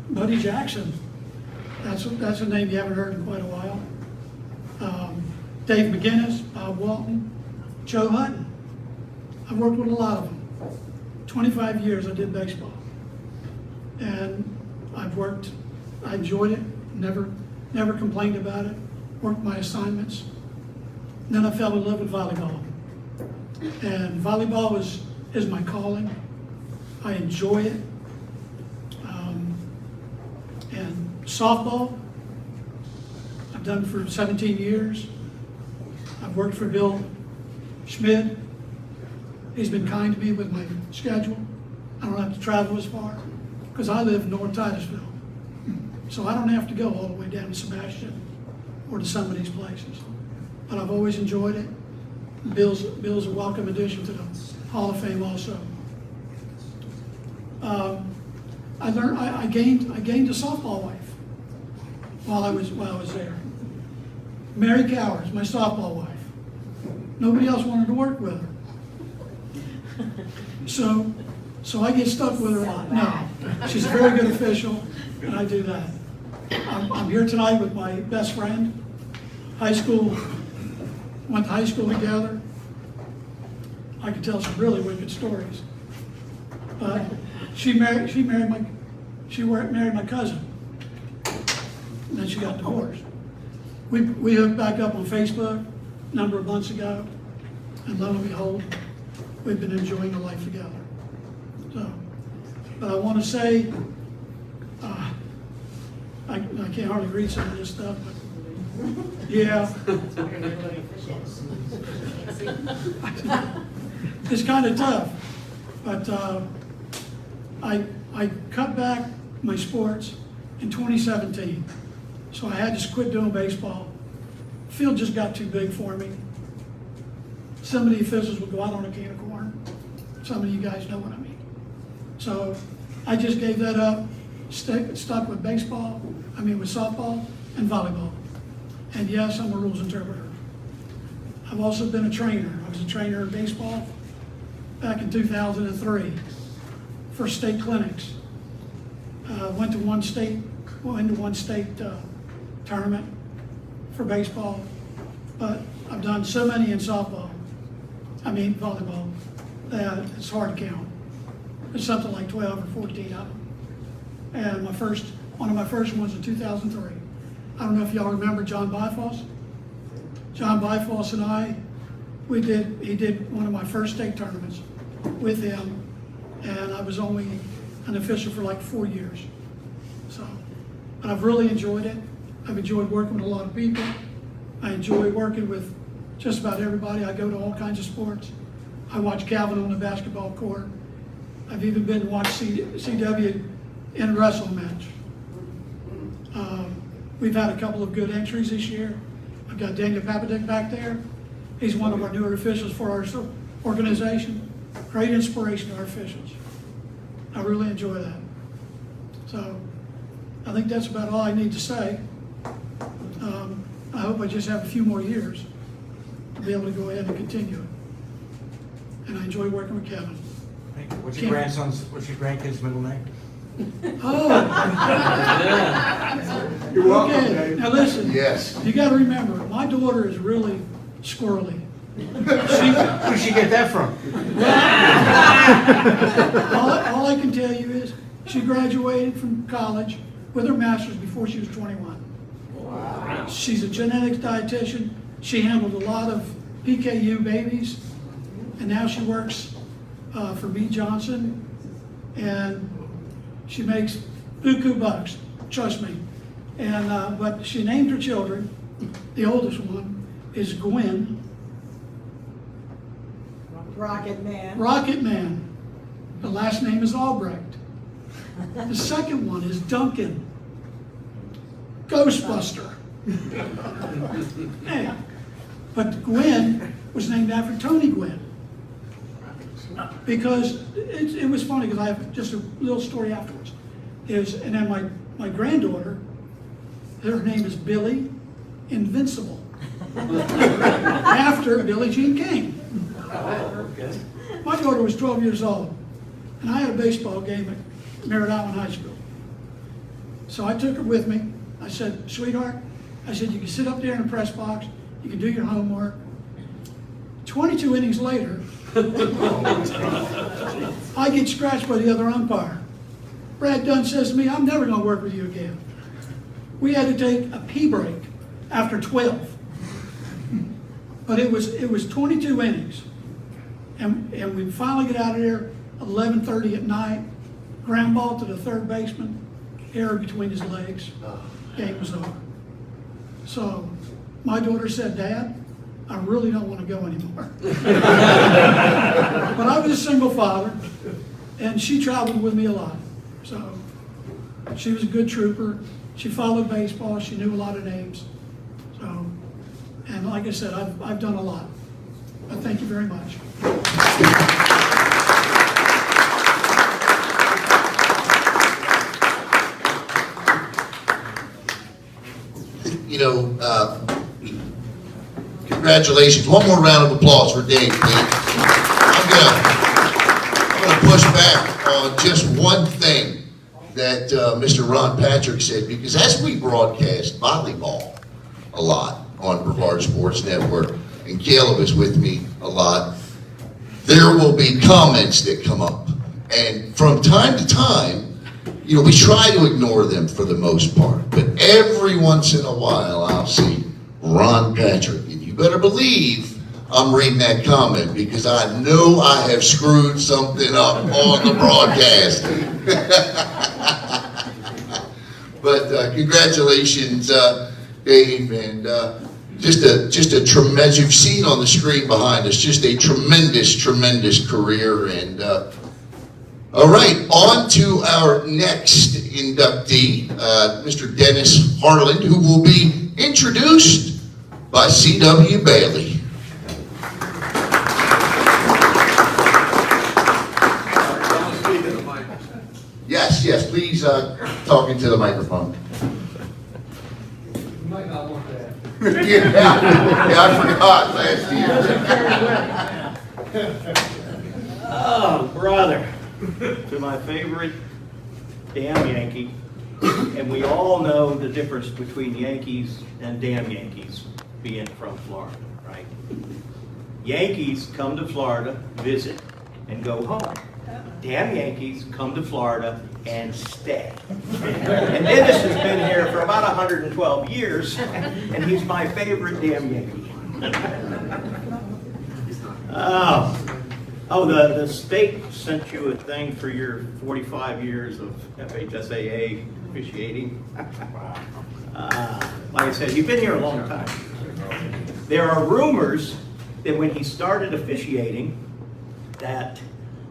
Buddy Jackson. That's a name you haven't heard in quite a while. Dave McGinnis, Bob Walton, Joe Hutton. I've worked with a lot of them. 25 years I did baseball. And I enjoyed it, never complained about it, worked my assignments. Then I fell in love with volleyball. And volleyball is my calling. I enjoy it. And softball, I've done for 17 years. I've worked for Bill Schmidt. He's been kind to me with my schedule. I don't have to travel as far because I live in North Titusville. So I don't have to go all the way down to Sebastian or to some of these places. But I've always enjoyed it. Bill's a welcome addition to the Hall of Fame also. I gained a softball wife while I was there. Mary Cowers, my softball wife. Nobody else wanted to work with her. So I get stuck with her a lot. No, she's a very good official, and I do that. I'm here tonight with my best friend. High school, went to high school together. I could tell some really wicked stories. But she married my cousin. And then she got divorced. We hooked back up on Facebook a number of months ago, and lo and behold, we've been enjoying a life together. So, but I want to say, I can't hardly read some of this stuff, but yeah. It's kind of tough, but I cut back my sports in 2017, so I had to quit doing baseball. Field just got too big for me. Some of the officials would go out on a can of corn. Some of you guys know what I mean. So I just gave that up, stuck with with softball and volleyball. And yes, I'm a rules interpreter. I've also been a trainer. I was a trainer in baseball back in 2003 for state clinics. Went to one state tournament for baseball, but I've done so many in volleyball, that it's hard to count. It's something like 12 or 14 of them. And one of my first ones in 2003. I don't know if y'all remember John Byfoss. John Byfoss and I, he did one of my first state tournaments with him, and I was only an official for like 4 years. So, but I've really enjoyed it. I've enjoyed working with a lot of people. I enjoy working with just about everybody. I go to all kinds of sports. I watch Calvin on the basketball court. I've even been to watch CW in a wrestling match. We've had a couple of good entries this year. I've got Daniel Papadick back there. He's one of our newer officials for our organization. Great inspiration to our officials. I really enjoy that. So I think that's about all I need to say. I hope I just have a few more years to be able to go ahead and continue it. And I enjoy working with Kevin. What's your grandkid's middle name? Oh. You're welcome, Okay, Dave. now listen. Yes. You gotta remember, my daughter is really squirrely. Where did she get that from? All I can tell you is, she graduated from college with her master's before she was 21. Wow. She's a genetics dietitian. She handled a lot of PKU babies, and now she works for B. Johnson, and she makes buku bucks, trust me. And but she named her children. The oldest one is Gwen. Rocket Man. Rocket Man. The last name is Albrecht. The second one is Duncan. Ghostbuster. Yeah. But Gwen was named after Tony Gwynn. Because it was funny, because I have just a little story afterwards. And then my granddaughter, her name is Billy Invincible. After Billie Jean King. My daughter was 12 years old, and I had a baseball game at Merritt Island High School. So I took her with me. I said, sweetheart, I said, you can sit up there in the press box, you can do your homework. 22 innings later, I get scratched by the other umpire. Brad Dunn says to me, I'm never going to work with you again. We had to take a pee break after 12. But it was 22 innings. And we finally get out of there, 11:30 at night, ground ball to the third baseman, error between his legs, game was over. So my daughter said, "Dad, I really don't want to go anymore." But I was a single father, and she traveled with me a lot. So she was a good trooper. She followed baseball. She knew a lot of names. So, and like I said, I've done a lot. But thank you very much. You know, congratulations. One more round of applause for Dave, please. I'm gonna push back on just one thing that Mr. Ron Patrick said, because as we broadcast volleyball a lot on Brevard Sports Network, and Caleb is with me a lot, there will be comments that come up. And from time to time, you know, we try to ignore them for the most part, but every once in a while I'll see Ron Patrick, and you better believe I'm reading that comment because I know I have screwed something up on the broadcast. But congratulations, Dave, and just a tremendous, you've seen on the screen behind us, just a tremendous career. And all right, on to our next inductee, Mr. Dennis Harland, who will be introduced by C.W. Bailey. Yes, please talk into the microphone. You might not want that. Yeah, I forgot last year. Oh, brother, to my favorite damn Yankee, and we all know the difference between Yankees and damn Yankees, being from Florida, right? Yankees come to Florida, visit, and go home. Damn Yankees come to Florida and stay. And Dennis has been here for about 112 years, and he's my favorite damn Yankee. The state sent you a thing for your 45 years of FHSAA officiating. Like I said, you've been here a long time. There are rumors that when he started officiating, that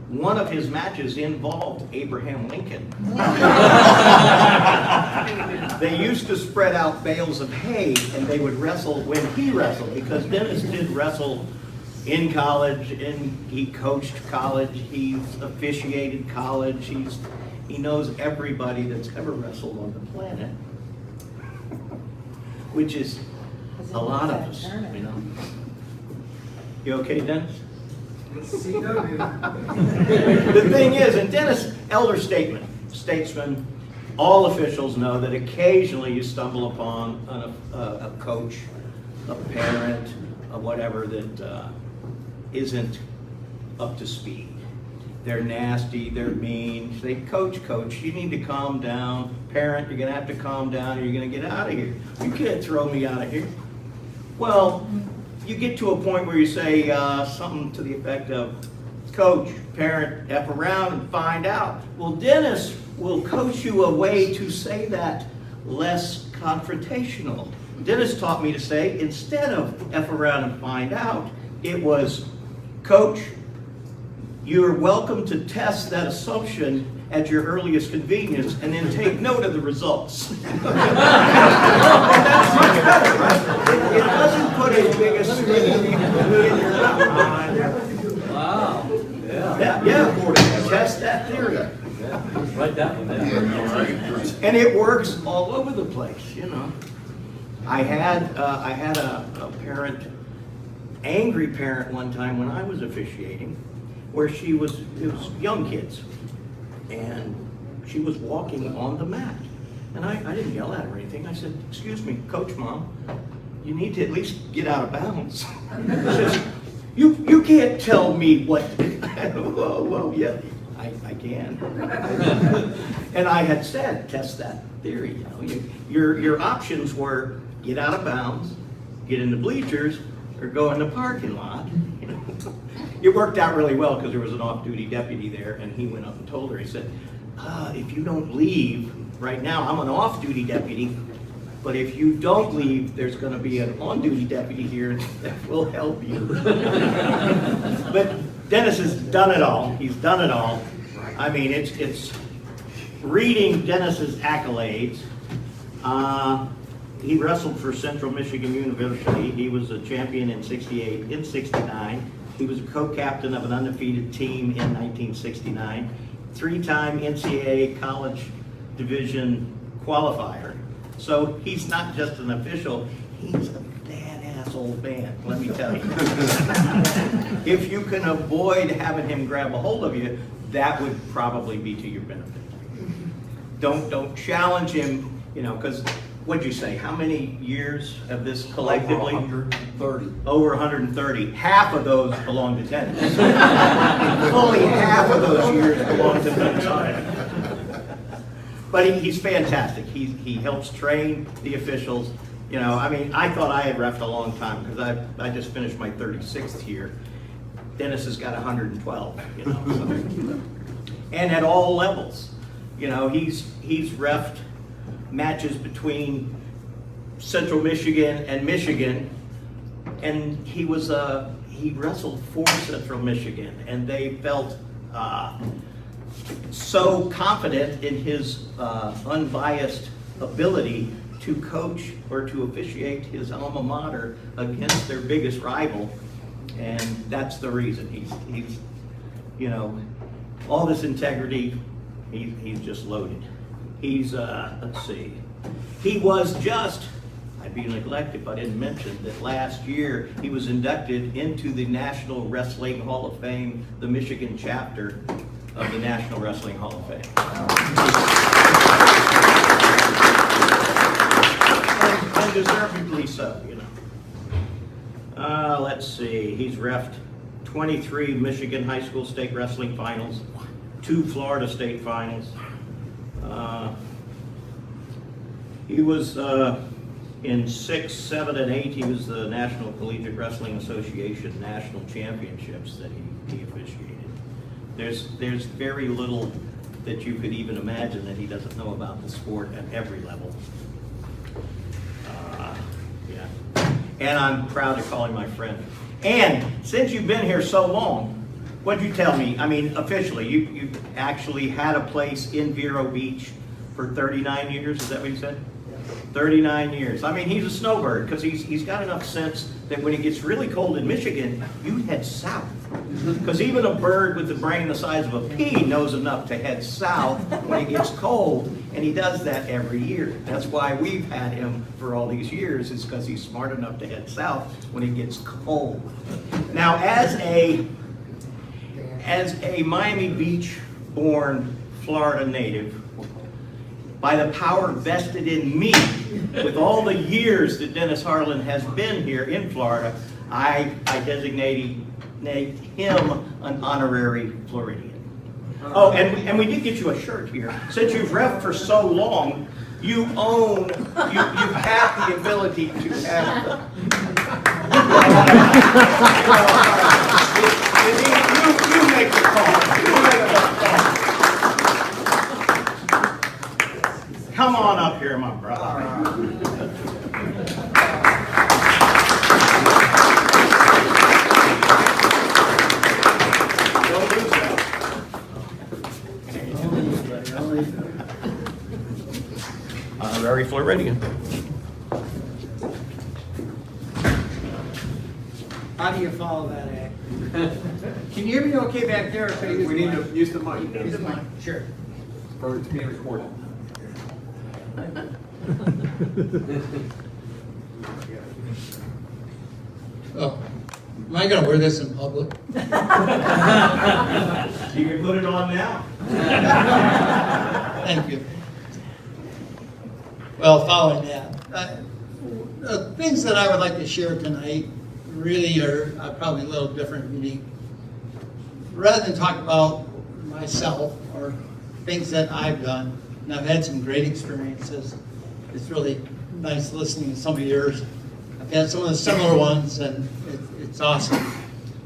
one of his matches involved Abraham Lincoln. They used to spread out bales of hay and they would wrestle when he wrestled, because Dennis did wrestle in college, and he coached college, he's officiated college, he knows everybody that's ever wrestled on the planet, which is a lot of us, you know. You okay, Dennis? The thing is, and Dennis, elder statesman, all officials know that occasionally you stumble upon a coach, a parent, a whatever that isn't up to speed. They're nasty, they're mean. They coach, you need to calm down. Parent, you're gonna have to calm down or you're gonna get out of here. You can't throw me out of here. Well, you get to a point where you say something to the effect of, coach, parent, F around and find out. Well, Dennis will coach you a way to say that less confrontational. Dennis taught me to say, instead of F around and find out, it was, coach, you're welcome to test that assumption at your earliest convenience and then take note of the results. That's much better, right? It doesn't put as big a screen in your mind. Wow. Yeah. Test that theory. Write that one down. And it works all over the place, you know. I had a parent, angry parent one time when I was officiating, where it was young kids, and she was walking on the mat. And I didn't yell at her or anything. I said, excuse me, Coach Mom, you need to at least get out of bounds. She says, you can't tell me what, well, yeah, I can. And I had said, test that theory, you know. Your options were get out of bounds, get in the bleachers, or go in the parking lot. You know? It worked out really well because there was an off-duty deputy there, and he went up and told her, he said, if you don't leave, right now I'm an off-duty deputy, but if you don't leave, there's going to be an on-duty deputy here that will help you. But Dennis has done it all. He's done it all. I mean, it's reading Dennis's accolades. He wrestled for Central Michigan University. He was a champion in '68, in '69. He was a co-captain of an undefeated team in 1969. Three-time NCAA College Division qualifier. So he's not just an official, he's a badass old man, let me tell you. If you can avoid having him grab a hold of you, that would probably be to your benefit. Don't challenge him, you know, because what'd you say, how many years of this collectively? Over 130. Over 130. Half of those belong to Dennis. Fully half of those years belong to Dennis. But he's fantastic. He helps train the officials. You know, I mean, I thought I had reffed a long time because I just finished my 36th year. Dennis has got 112, you know. So. And at all levels. You know, he's reffed matches between Central Michigan and Michigan, and he wrestled for Central Michigan, and they felt so confident in his unbiased ability to coach or to officiate his alma mater against their biggest rival, and that's the reason he's you know, all this integrity. He's just loaded. He's let's see, he was just, I'd be neglected if I didn't mention that last year he was inducted into the National Wrestling Hall of Fame, the Michigan chapter of the National Wrestling Hall of Fame. And deservedly so, you know. Let's see, he's reffed 23 Michigan high school state wrestling finals, 2 Florida state finals. He was in 6, 7, and 8, he was the National Collegiate Wrestling Association National Championships that he officiated. There's very little that you could even imagine that he doesn't know about the sport at every level. Yeah. And I'm proud to call him my friend. And since you've been here so long, what'd you tell me? I mean, officially, you actually had a place in Vero Beach for 39 years, is that what you said? 39 years. I mean, he's a snowbird because he's got enough sense that when it gets really cold in Michigan, you head south. Because even a bird with a brain the size of a pea knows enough to head south when it gets cold, and he does that every year. That's why we've had him for all these years, is because he's smart enough to head south when it gets cold. Now, as a Miami Beach-born Florida native, by the power vested in me, with all the years that Dennis Harlan has been here in Florida, I designate him an honorary Floridian. Oh, and we did get you a shirt here. Since you've reffed for so long, you have the ability to have. You make the call. Come on up here, my brother. Don't lose that. Very Floridian. How do you follow that act? Can you hear me okay back there? We need to use the mic. Use the mic, sure. It's being recorded. Oh, am I gonna wear this in public? You can put it on now. Thank you. Well, following that, the things that I would like to share tonight really are probably a little different and unique. Rather than talk about myself or things that I've done, and I've had some great experiences, it's really nice listening to some of yours I've had some of the similar ones, and it's awesome.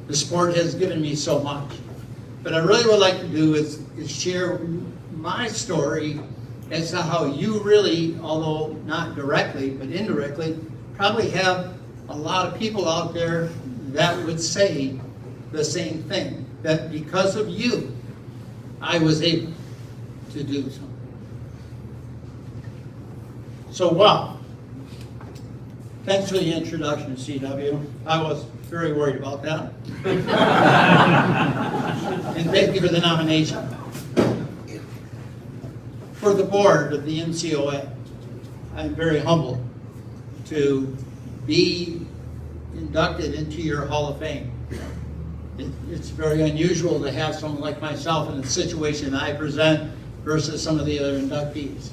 The sport has given me so much. But I really would like to do is share my story as to how you really, although not directly, but indirectly, probably have a lot of people out there that would say the same thing, that because of you, I was able to do something. So, wow. Thanks for the introduction, CW. I was very worried about that. And thank you for the nomination. For the board of the MCOA, I'm very humbled to be inducted into your Hall of Fame. It's very unusual to have someone like myself in the situation I present versus some of the other inductees.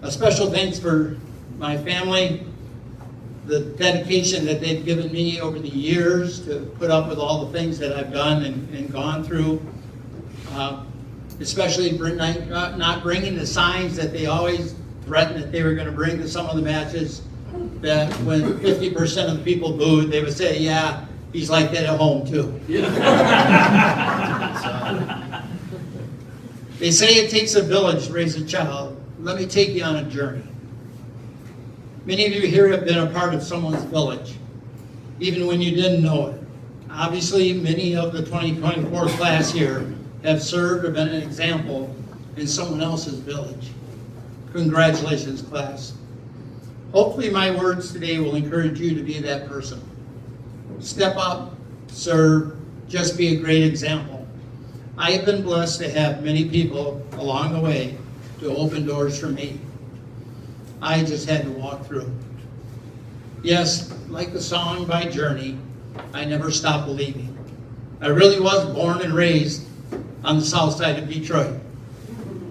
A special thanks for my family, the dedication that they've given me over the years to put up with all the things that I've done and gone through. Especially not bringing the signs that they always threatened that they were going to bring to some of the matches, that when 50% of the people booed, they would say, yeah, he's like that at home too. They say it takes a village to raise a child. Let me take you on a journey. Many of you here have been a part of someone's village, even when you didn't know it. Obviously, many of the 2024 class here have served or been an example in someone else's village. Congratulations, class. Hopefully my words today will encourage you to be that person. Step up, serve, just be a great example. I have been blessed to have many people along the way to open doors for me. I just had to walk through. Yes, like the song by Journey, I never stopped believing. I really was born and raised on the south side of Detroit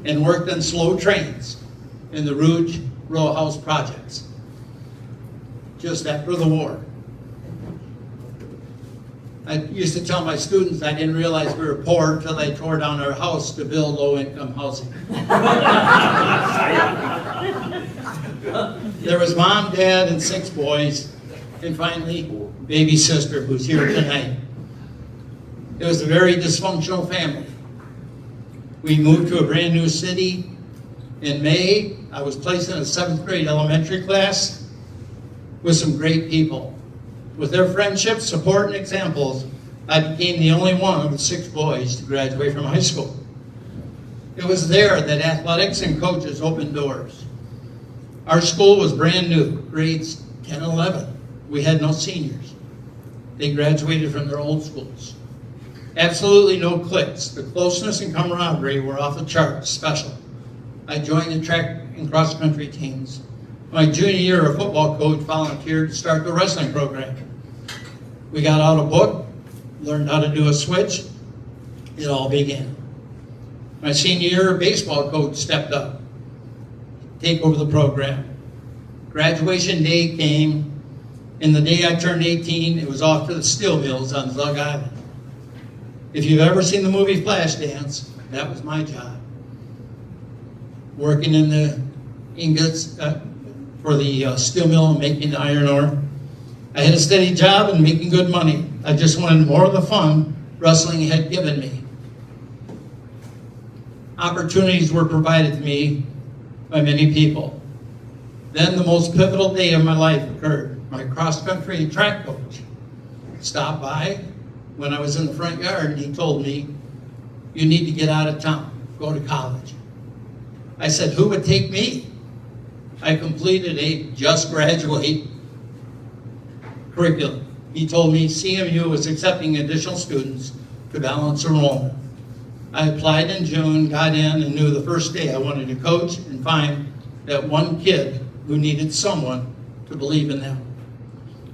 and worked on slow trains in the Rouge Row House projects just after the war. I used to tell my students I didn't realize we were poor until they tore down our house to build low-income housing. There was mom, dad, and 6 boys, and finally, baby sister who's here tonight. It was a very dysfunctional family. We moved to a brand new city. In May, I was placed in a 7th grade elementary class with some great people. With their friendship, support, and examples, I became the only one of the 6 boys to graduate from high school. It was there that athletics and coaches opened doors. Our school was brand new, grades 10 and 11. We had no seniors. They graduated from their old schools. Absolutely no cliques. The closeness and camaraderie were off the charts, special. I joined the track and cross country teams. My junior year, a football coach volunteered to start the wrestling program. We got out a book, learned how to do a switch. It all began. My senior year, a baseball coach stepped up, take over the program. Graduation day came, and the day I turned 18, it was off to the steel mills on Zug Island. If you've ever seen the movie Flashdance, that was my job. Working in the ingots for the steel mill and making the iron ore. I had a steady job and making good money. I just wanted more of the fun wrestling had given me. Opportunities were provided to me by many people. Then the most pivotal day of my life occurred. My cross-country and track coach stopped by when I was in the front yard and he told me, you need to get out of town, go to college. I said, who would take me? I completed a just graduate curriculum. He told me CMU was accepting additional students to balance enrollment. I applied in June, got in, and knew the first day I wanted to coach and find that one kid who needed someone to believe in them.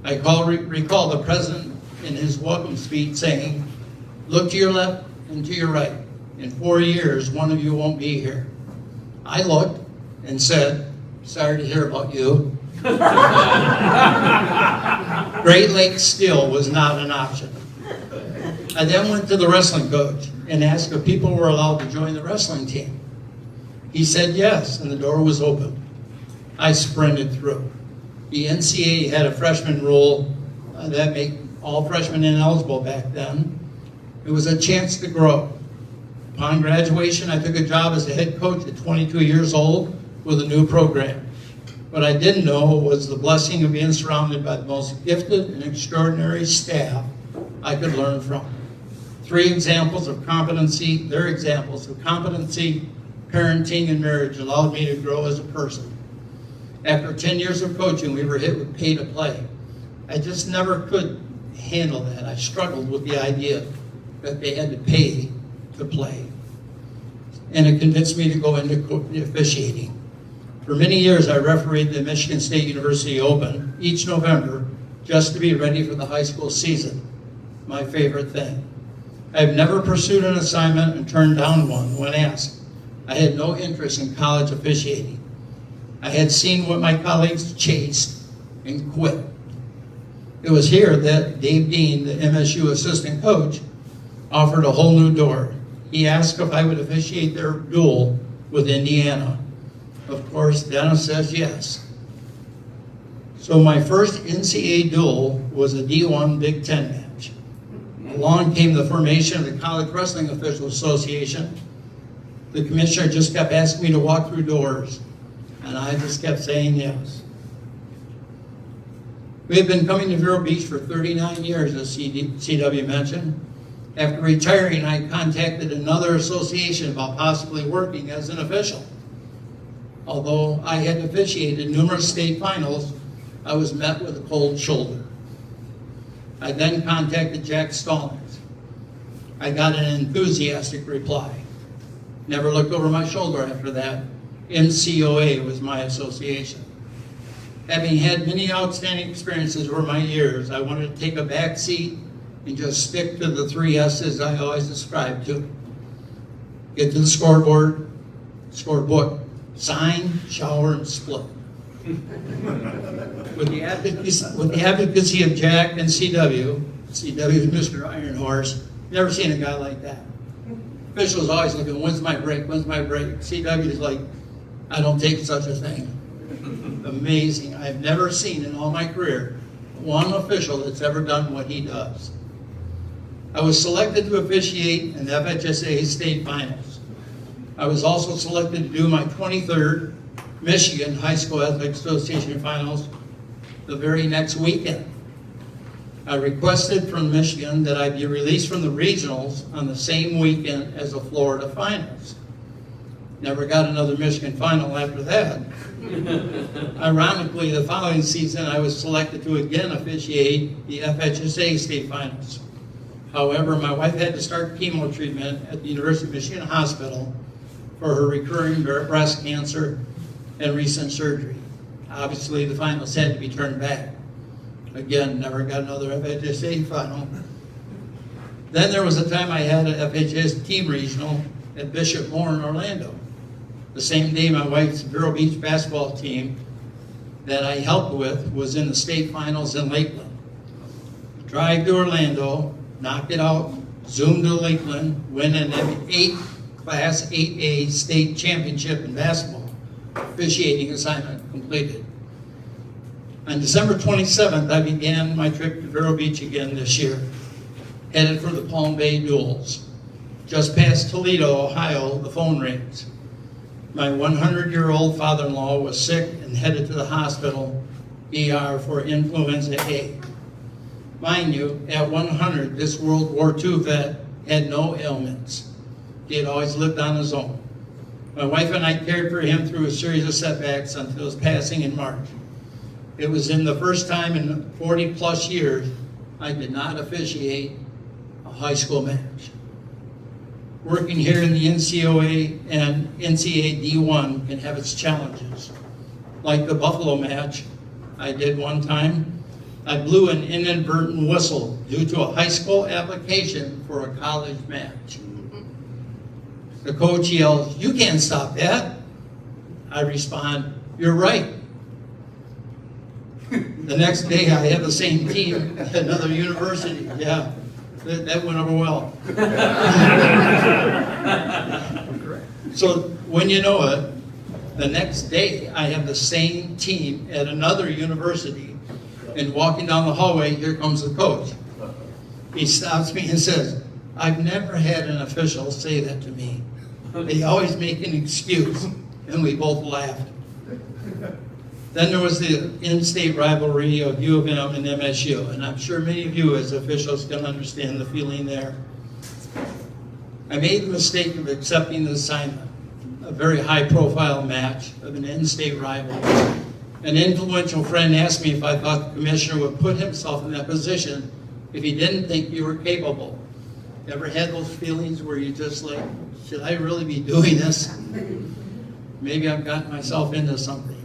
I recall the president in his welcome speech saying, look to your left and to your right. In 4 years, one of you won't be here. I looked and said, sorry to hear about you. Great Lakes still was not an option. I then went to the wrestling coach and asked if people were allowed to join the wrestling team. He said yes, and the door was open. I sprinted through. The NCAA had a freshman rule that made all freshmen ineligible back then. It was a chance to grow. Upon graduation, I took a job as a head coach at 22 years old with a new program. What I didn't know was the blessing of being surrounded by the most gifted and extraordinary staff I could learn from. Their examples of competency, parenting, and marriage allowed me to grow as a person. After 10 years of coaching, we were hit with pay to play. I just never could handle that. I struggled with the idea that they had to pay to play. And it convinced me to go into officiating. For many years, I refereed the Michigan State University Open each November just to be ready for the high school season. My favorite thing. I've never pursued an assignment and turned down one when asked. I had no interest in college officiating. I had seen what my colleagues chased and quit. It was here that Dave Dean, the MSU assistant coach, offered a whole new door. He asked if I would officiate their duel with Indiana. Of course, Dennis says yes. So my first NCAA duel was a D1 Big Ten match. Along came the formation of the College Wrestling Officials Association. The commissioner just kept asking me to walk through doors, and I just kept saying yes. We have been coming to Vero Beach for 39 years, as CW mentioned. After retiring, I contacted another association about possibly working as an official. Although I had officiated numerous state finals, I was met with a cold shoulder. I then contacted Jack Stallings. I got an enthusiastic reply. Never looked over my shoulder after that. MCOA was my association. Having had many outstanding experiences over my years, I wanted to take a back seat and just stick to the 3 S's I always described to. Get to the scoreboard, scorebook, sign, shower, and split. With the advocacy of Jack and CW is Mr. Iron Horse, never seen a guy like that. Officials always looking, when's my break, when's my break? CW is like, I don't take such a thing. Amazing. I've never seen in all my career one official that's ever done what he does. I was selected to officiate in the FHSA state finals. I was also selected to do my 23rd Michigan High School Athletics Association finals the very next weekend. I requested from Michigan that I be released from the regionals on the same weekend as the Florida finals. Never got another Michigan final after that. Ironically, the following season, I was selected to again officiate the FHSA state finals. However, my wife had to start chemo treatment at the University of Michigan Hospital for her recurring breast cancer and recent surgery. Obviously, the finals had to be turned back. Again, never got another FHSA final. Then there was a time I had an FHS team regional at Bishop Moore in Orlando. The same day my wife's Vero Beach basketball team that I helped with was in the state finals in Lakeland. Drive to Orlando, knock it out, zoom to Lakeland, win an Class 8A state championship in basketball. Officiating assignment completed. On December 27th, I began my trip to Vero Beach again this year, headed for the Palm Bay duels. Just past Toledo, Ohio, the phone rings. My 100-year-old father-in-law was sick and headed to the hospital ER for influenza A. Mind you, at 100, this World War II vet had no ailments. He had always lived on his own. My wife and I cared for him through a series of setbacks until his passing in March. It was in the first time in 40 plus years I did not officiate a high school match. Working here in the NCOA and NCAA D1 can have its challenges. Like the Buffalo match I did one time, I blew an inadvertent whistle due to a high school application for a college match. The coach yells, "You can't stop that." I respond, "You're right." The next day I have the same team at another university. Yeah, that went over well. So when you know it, The next day, I have the same team at another university, and walking down the hallway, here comes the coach. He stops me and says, "I've never had an official say that to me. They always make an excuse," and we both laughed. Then there was the in-state rivalry of U of M and MSU, and I'm sure many of you as officials can understand the feeling there. I made the mistake of accepting the assignment, a very high-profile match of an in-state rival. An influential friend asked me if I thought the commissioner would put himself in that position if he didn't think you were capable. Ever had those feelings where you just like, should I really be doing this? Maybe I've gotten myself into something.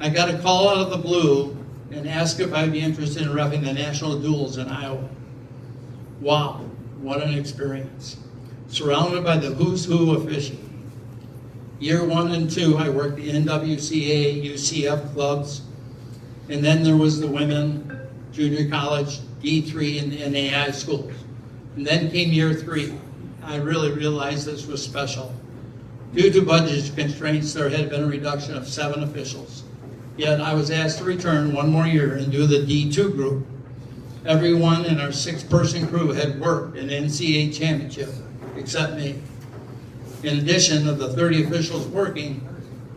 I got a call out of the blue and asked if I'd be interested in reffing the national duels in Iowa. Wow, what an experience. Surrounded by the who's who of fishing. Year 1 and 2, I worked the NWCA, UCF clubs, and then there was the women, junior college, D3, and NAI schools. And then came year 3. I really realized this was special. Due to budget constraints, there had been a reduction of 7 officials. Yet I was asked to return one more year and do the D2 group. Everyone in our 6-person crew had worked an NCAA championship, except me. In addition of the 30 officials working,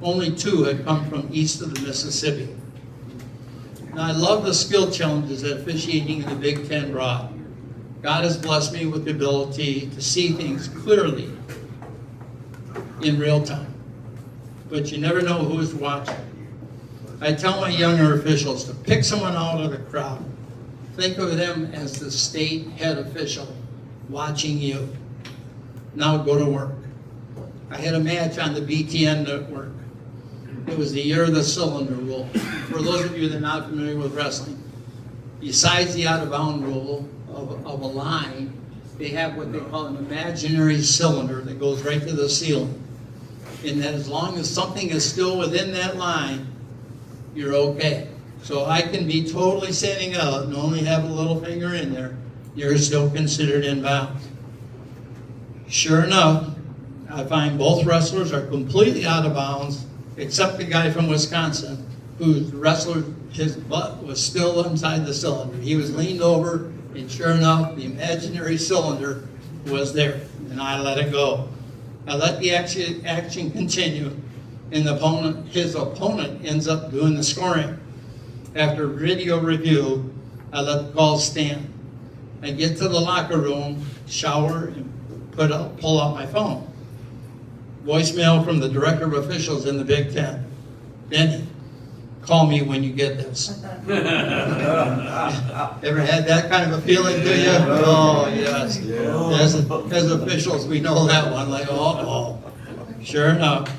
only 2 had come from east of the Mississippi. Now I love the skill challenges that officiating in the Big Ten brought. God has blessed me with the ability to see things clearly in real time. But you never know who's watching. I tell my younger officials to pick someone out of the crowd. Think of them as the state head official watching you. Now go to work. I had a match on the BTN network. It was the year of the cylinder rule. For those of you that are not familiar with wrestling, besides the out-of-bound rule of a line, they have what they call an imaginary cylinder that goes right to the ceiling. And that as long as something is still within that line, you're okay. So I can be totally standing out and only have a little finger in there. You're still considered inbound. Sure enough, I find both wrestlers are completely out of bounds, except the guy from Wisconsin, whose wrestler, his butt was still inside the cylinder. He was leaned over, and sure enough, the imaginary cylinder was there, and I let it go. I let the action continue, and his opponent ends up doing the scoring. After video review, I let the call stand. I get to the locker room, shower, and pull out my phone. Voicemail from the director of officials in the Big Ten. Denny, call me when you get this. Ever had that kind of a feeling, do you? Oh, yes. As officials, we know that one. Like, oh. Sure enough,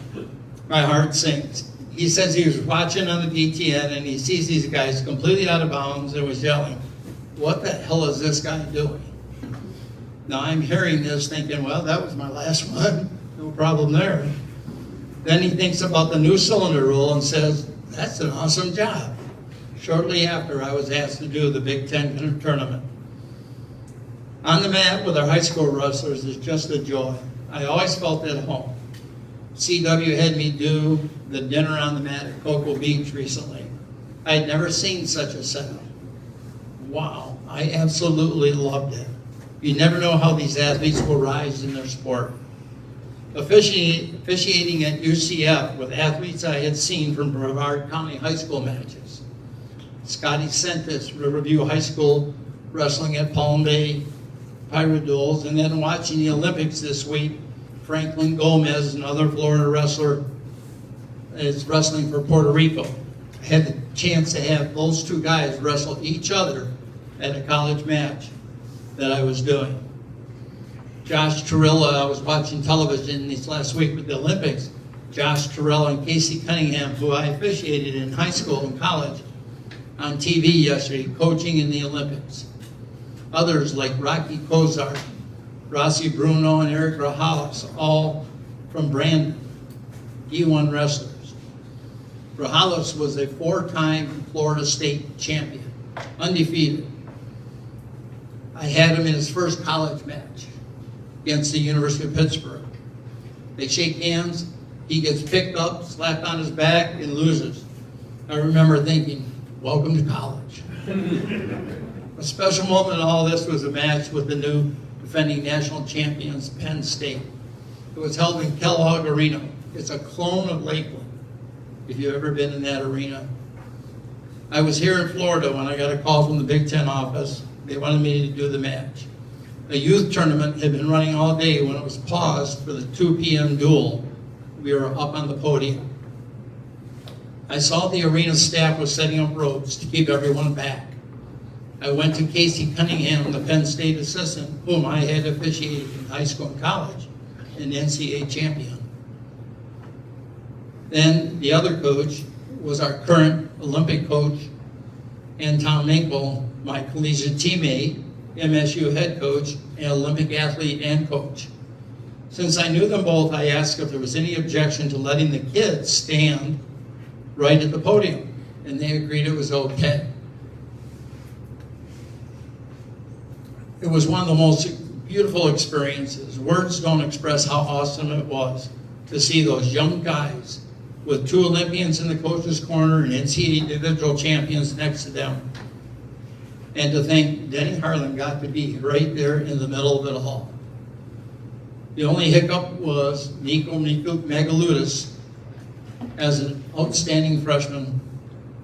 my heart sinks. He says he was watching on the BTN and he sees these guys completely out of bounds and was yelling, "What the hell is this guy doing?" Now I'm hearing this thinking, well, that was my last one. No problem there. Then he thinks about the new cylinder rule and says, "That's an awesome job." Shortly after, I was asked to do the Big Ten tournament. On the mat with our high school wrestlers is just a joy. I always felt at home. CW had me do the dinner on the mat at Cocoa Beach recently. I had never seen such a setup. Wow, I absolutely loved it. You never know how these athletes will rise in their sport. Officiating at UCF with athletes I had seen from Brevard County high school matches. Scotty Sentis, Riverview High School, wrestling at Palm Bay Pirate Duels, and then watching the Olympics this week, Franklin Gomez, another Florida wrestler, is wrestling for Puerto Rico. I had the chance to have those 2 guys wrestle each other at a college match that I was doing. Josh Torilla, I was watching television this last week with the Olympics. Josh Torilla and Casey Cunningham, who I officiated in high school and college, on TV yesterday, coaching in the Olympics. Others like Rocky Kozar, Rossi Bruno, and Eric Rahalas, all from Brandon, D1 wrestlers. Rahalas was a 4-time Florida State champion, undefeated. I had him in his first college match against the University of Pittsburgh. They shake hands, He gets picked up, slapped on his back, and loses. I remember thinking, welcome to college. A special moment in all this was a match with the new defending national champions, Penn State. It was held in Kellogg Arena. It's a clone of Lakeland, if you've ever been in that arena. I was here in Florida when I got a call from the Big Ten office. They wanted me to do the match. A youth tournament had been running all day. When it was paused for the 2 p.m. duel, we were up on the podium. I saw the arena staff was setting up ropes to keep everyone back. I went to Casey Cunningham, the Penn State assistant, whom I had officiated in high school and college, an NCAA champion. Then the other coach was our current Olympic coach, and Tom Minkle, my collegiate teammate, MSU head coach, and Olympic athlete and coach. Since I knew them both, I asked if there was any objection to letting the kids stand right at the podium, and they agreed it was okay. It was one of the most beautiful experiences. Words don't express how awesome it was to see those young guys with 2 Olympians in the coach's corner and NCAA individual champions next to them. And to think Denny Harlan got to be right there in the middle of it all. The only hiccup was Nico Magaludis, as an outstanding freshman,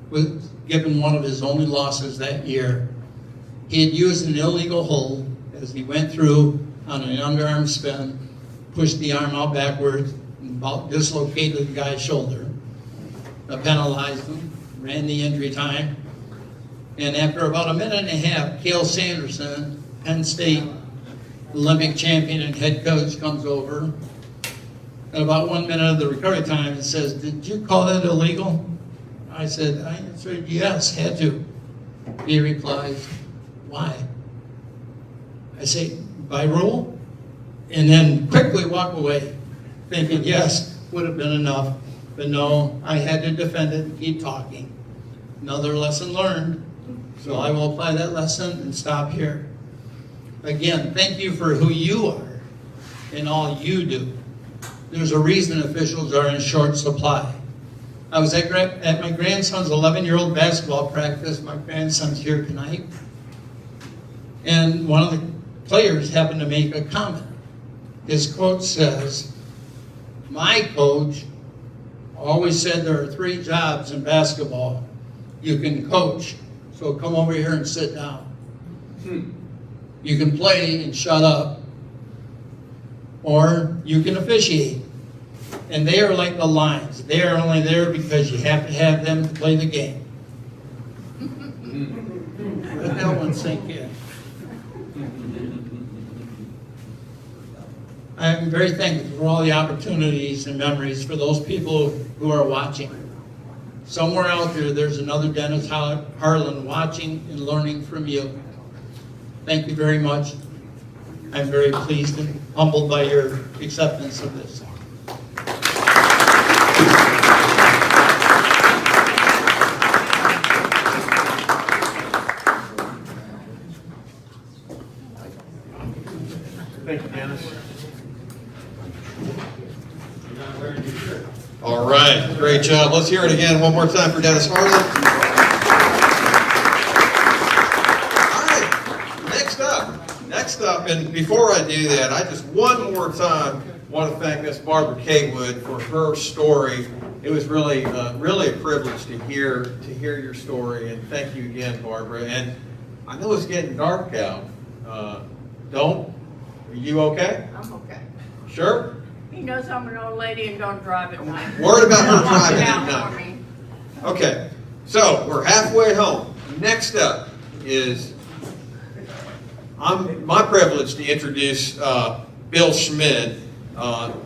was given one of his only losses that year. He had used an illegal hold as he went through on an underarm spin, pushed the arm out backwards, and about dislocated the guy's shoulder. Penalized him, ran the injury time. And after about a minute and a half, Cale Sanderson, Penn State Olympic champion and head coach, comes over. And about 1 minute of the recovery time, and says, "Did you call that illegal?" I answered, "Yes, had to." He replies, "Why?" I say, "By rule?" And then quickly walk away, thinking, yes, would have been enough. But no, I had to defend it and keep talking. Another lesson learned. So I will apply that lesson and stop here. Again, thank you for who you are and all you do. There's a reason officials are in short supply. I was at my grandson's 11-year-old basketball practice. My grandson's here tonight. And one of the players happened to make a comment. His quote says, "My coach always said there are 3 jobs in basketball. You can coach, so come over here and sit down. You can play and shut up, or you can officiate." And they are like the lines. They are only there because you have to have them to play the game. Let that one sink in. I'm very thankful for all the opportunities and memories for those people who are watching. Somewhere out there, there's another Dennis Harlan watching and learning from you. Thank you very much. I'm very pleased and humbled by your acceptance of this. Thank you, Dennis. All right, great job. Let's hear it again one more time for Dennis Harlan. All right, next up, and before I do that, I just one more time want to thank Miss Barbara Cawood for her story. It was really a privilege to hear your story, and thank you again, Barbara. And I know it's getting dark out. Are you okay? I'm okay. Sure? He knows I'm an old lady and don't drive at night. Worried about her driving Down at for night. me. Okay, so we're halfway home. Next up is my privilege to introduce Bill Schmid.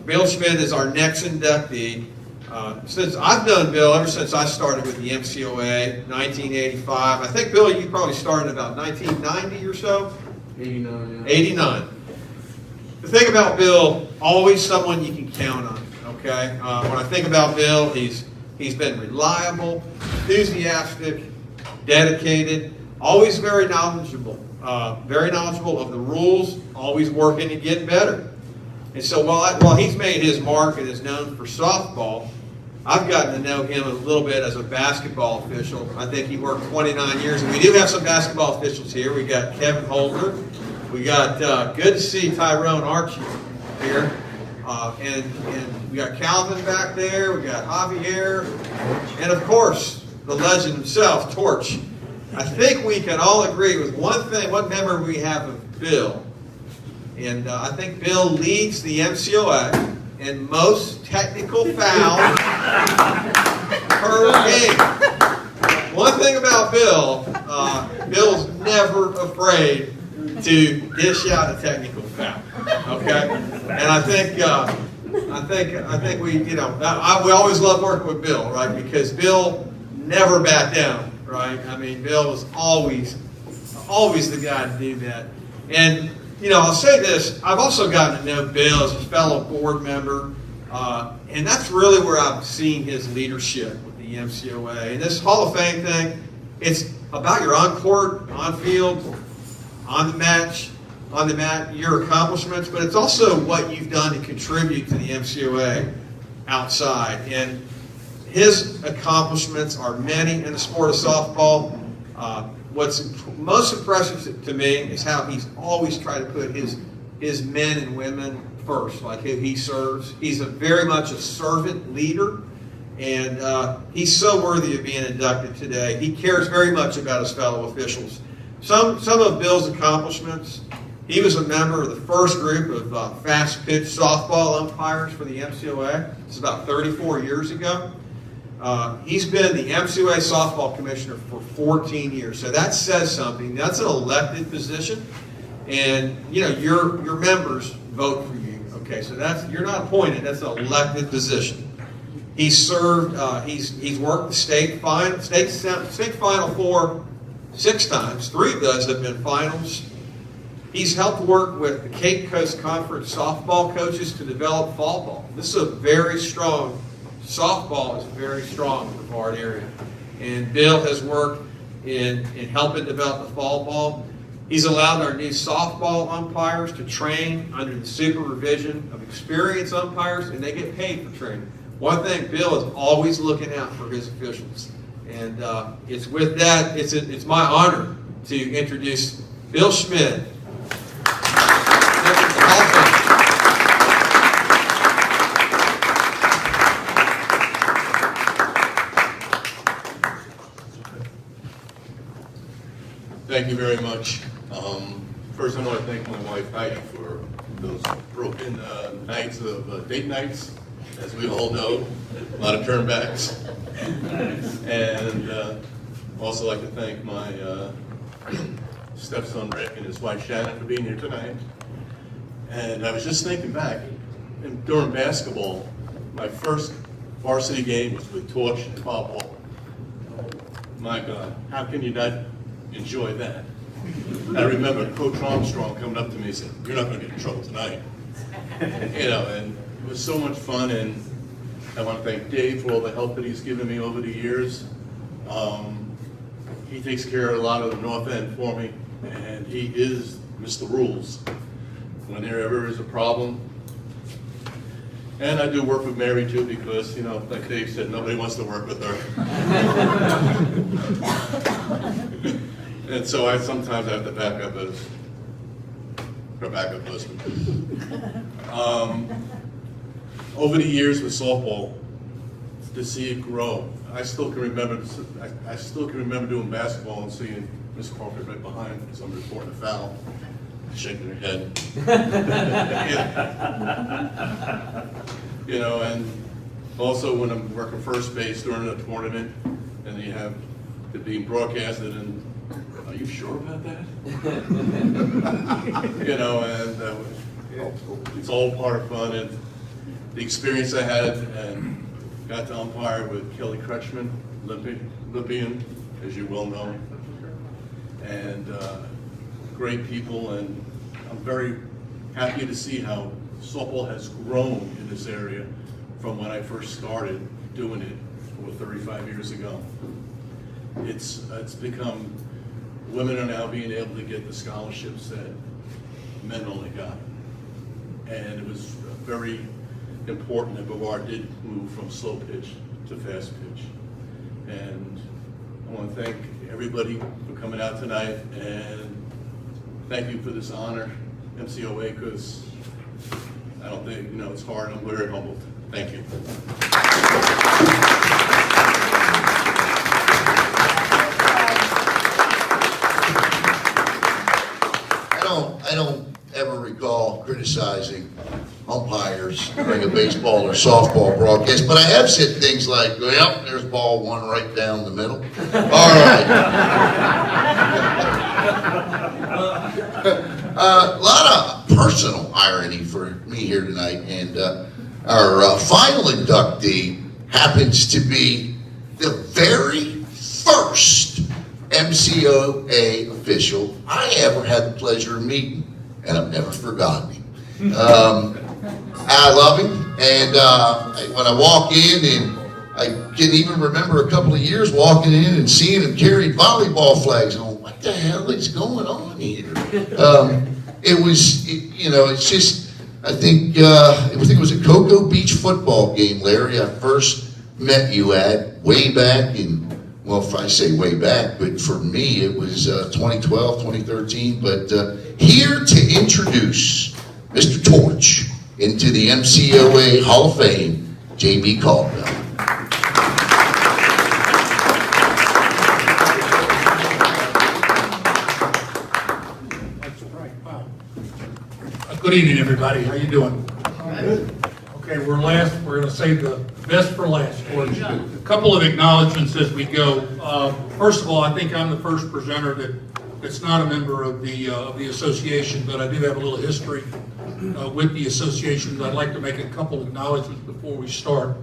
Bill Schmid is our next inductee. Since I've known Bill ever since I started with the MCOA, 1985. I think, Bill, you probably started about 1990 or so? 89, yeah. 89. The thing about Bill, always someone you can count on, okay? When I think about Bill, he's been reliable, enthusiastic, dedicated, always very knowledgeable of the rules, always working to get better. And so while he's made his mark and is known for softball, I've gotten to know him a little bit as a basketball official. I think he worked 29 years, and we do have some basketball officials here. We got Kevin Holder. We got, good to see Tyrone Archie here. And we got Calvin back there. We got Javier. And of course, the legend himself, Torch. I think we can all agree with one thing, one memory we have of Bill. And I think Bill leads the MCOA in most technical fouls per game. One thing about Bill, Bill's never afraid to dish out a technical foul. Okay, and I think we, we always love working with Bill, right? Because Bill never backed down, right? I mean, Bill was always the guy to do that. And I'll say this, I've also gotten to know Bill as a fellow board member, and that's really where I've seen his leadership with the MCOA. And this Hall of Fame thing, it's about your on-court, on-field, on the mat, your accomplishments, but it's also what you've done to contribute to the MCOA outside. And his accomplishments are many in the sport of softball. What's most impressive to me is how he's always tried to put his men and women first, like who he serves. He's very much a servant leader, and he's so worthy of being inducted today. He cares very much about his fellow officials. Some of Bill's accomplishments, he was a member of the first group of fast pitch softball umpires for the MCOA. It's about 34 years ago. He's been the MCOA softball commissioner for 14 years. So that says something. That's an elected position. And, your members vote for you. Okay, so you're not appointed. That's an elected position. He's served, he's worked the state Final Four 6 times. 3 of those have been finals. He's helped work with the Cape Coast Conference softball coaches to develop fall ball. This is a very strong, softball is very strong in the Brevard area. And Bill has worked in helping develop the fall ball. He's allowed our new softball umpires to train under the supervision of experienced umpires, and they get paid for training. One thing, Bill is always looking out for his officials. And it's with that, it's my honor to introduce Bill Schmidt. Thank you very much. First, I want to thank my wife Heidi for those broken nights of date nights, as we all know, a lot of turnbacks. And also like to thank my stepson Rick and his wife Shannon for being here tonight. And I was just thinking back, during basketball, my first varsity game was with Torch and Bob Hall. My God, how can you not enjoy that? I remember Coach Armstrong coming up to me and saying, "You're not going to get in trouble tonight." And it was so much fun, and I want to thank Dave for all the help that he's given me over the years. He takes care of a lot of the North End for me, and he is Mr. Rules when there ever is a problem. And I do work with Mary too, because, like Dave said, nobody wants to work with her. And so I sometimes have to back up as her backup husband. Over the years with softball, to see it grow, I still can remember doing basketball and seeing Miss Crawford right behind me, somebody reporting a foul, shaking her head. And also when I'm working first base during a tournament, and you have it being broadcasted, and are you sure about that? It's all part of fun, and the experience I had, and got to umpire with Kelly Kretschmann, Olympian, as you well know, and great people, and I'm very happy to see how softball has grown in this area from when I first started doing it over 35 years ago. It's become, women are now being able to get the scholarships that men only got. And it was very important that Brevard did move from slow pitch to fast pitch. And I want to thank everybody for coming out tonight, and thank you for this honor, MCOA, because I don't think, it's hard. I'm very humbled. Thank you. I don't ever recall criticizing umpires during a baseball or softball broadcast, but I have said things like, well, there's ball one right down the middle. All right. A lot of personal irony for me here tonight, and our final inductee happens to be the very first MCOA official I ever had the pleasure of meeting, and I've never forgotten him. I love him, and when I walk in, and I can even remember a couple of years walking in and seeing him carrying volleyball flags, and what the hell is going on here? It's just, I think it was a Cocoa Beach football game, Larry, I first met you at way back in, well, if I say way back, but for me it was 2012, 2013. But here to introduce Mr. Torch into the MCOA Hall of Fame, J.B. Caldwell. That's right. Wow. Good evening, everybody. How you doing? Okay, we're going to save the best for last. A couple of acknowledgments as we go. First of all, I think I'm the first presenter that's not a member of the association, but I do have a little history with the association. I'd like to make a couple of acknowledgments before we start.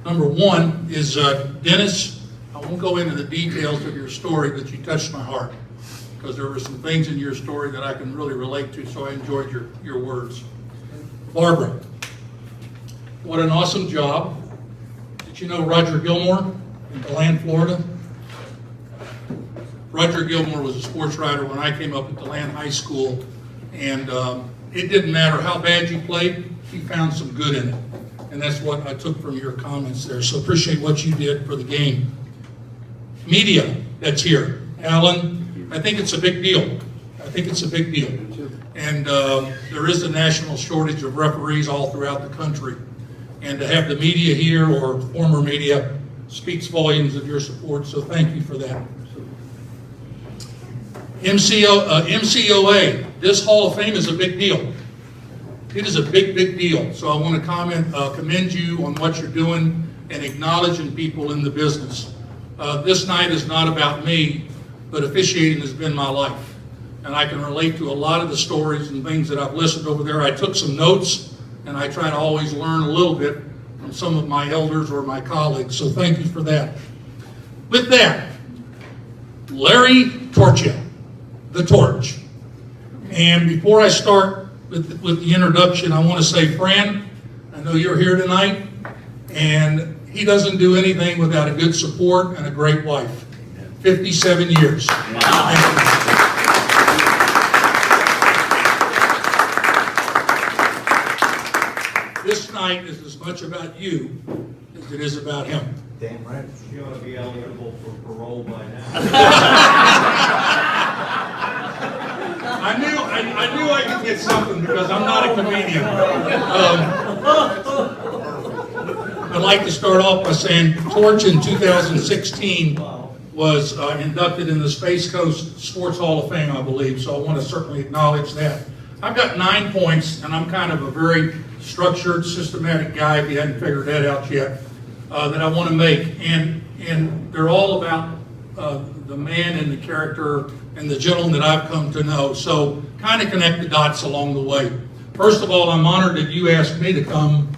Number one is Dennis. I won't go into the details of your story, but you touched my heart, because there were some things in your story that I can really relate to, so I enjoyed your words. Barbara, what an awesome job. Did you know Roger Gilmore in DeLand, Florida? Roger Gilmore was a sports writer when I came up at DeLand High School, and it didn't matter how bad you played, he found some good in it. And that's what I took from your comments there, so appreciate what you did for the game. Media that's here. Alan, I think it's a big deal. I think it's a big deal. And there is a national shortage of referees all throughout the country. And to have the media here, or former media, speaks volumes of your support, so thank you for that. MCOA, this Hall of Fame is a big deal. It is a big, big deal. So I want to commend you on what you're doing and acknowledging people in the business. This night is not about me, but officiating has been my life. And I can relate to a lot of the stories and things that I've listened over there. I took some notes, and I try to always learn a little bit from some of my elders or my colleagues. So thank you for that. With that, Larry Torchia, the Torch. And before I start with the introduction, I want to say, Fran, I know you're here tonight, and he doesn't do anything without a good support and a great wife. 57 years. This night is as much about you as it is about him. Damn right. She ought to be eligible for parole by now. I knew I could get something because I'm not a comedian. I'd like to start off by saying Torch in 2016 was inducted in the Space Coast Sports Hall of Fame, I believe, so I want to certainly acknowledge that. I've got 9 points, and I'm kind of a very structured, systematic guy, if you hadn't figured that out yet, that I want to make. And they're all about the man and the character and the gentleman that I've come to know. So kind of connect the dots along the way. First of all, I'm honored that you asked me to come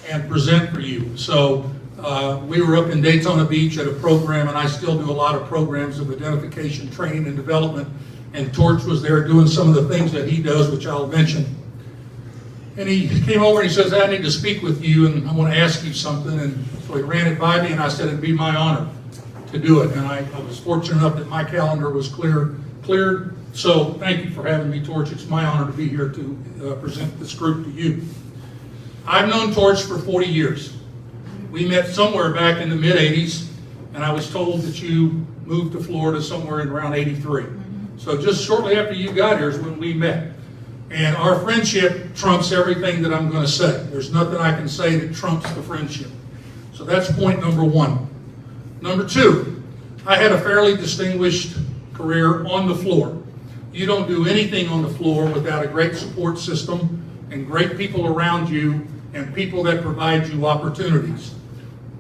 and present for you. So we were up in Daytona Beach at a program, and I still do a lot of programs of identification, training, and development. And Torch was there doing some of the things that he does, which I'll mention. And he came over and he says, I need to speak with you, and I want to ask you something. And so he ran it by me, and I said it'd be my honor to do it. And I was fortunate enough that my calendar was cleared So thank you for having me, Torch. It's my honor to be here to present this group to you. I've known Torch for 40 years. We met somewhere back in the mid-'80s, and I was told that you moved to Florida somewhere in around '83. So just shortly after you got here is when we met. And our friendship trumps everything that I'm going to say. There's nothing I can say that trumps the friendship. So that's point number one. Number two, I had a fairly distinguished career on the floor. You don't do anything on the floor without a great support system and great people around you and people that provide you opportunities.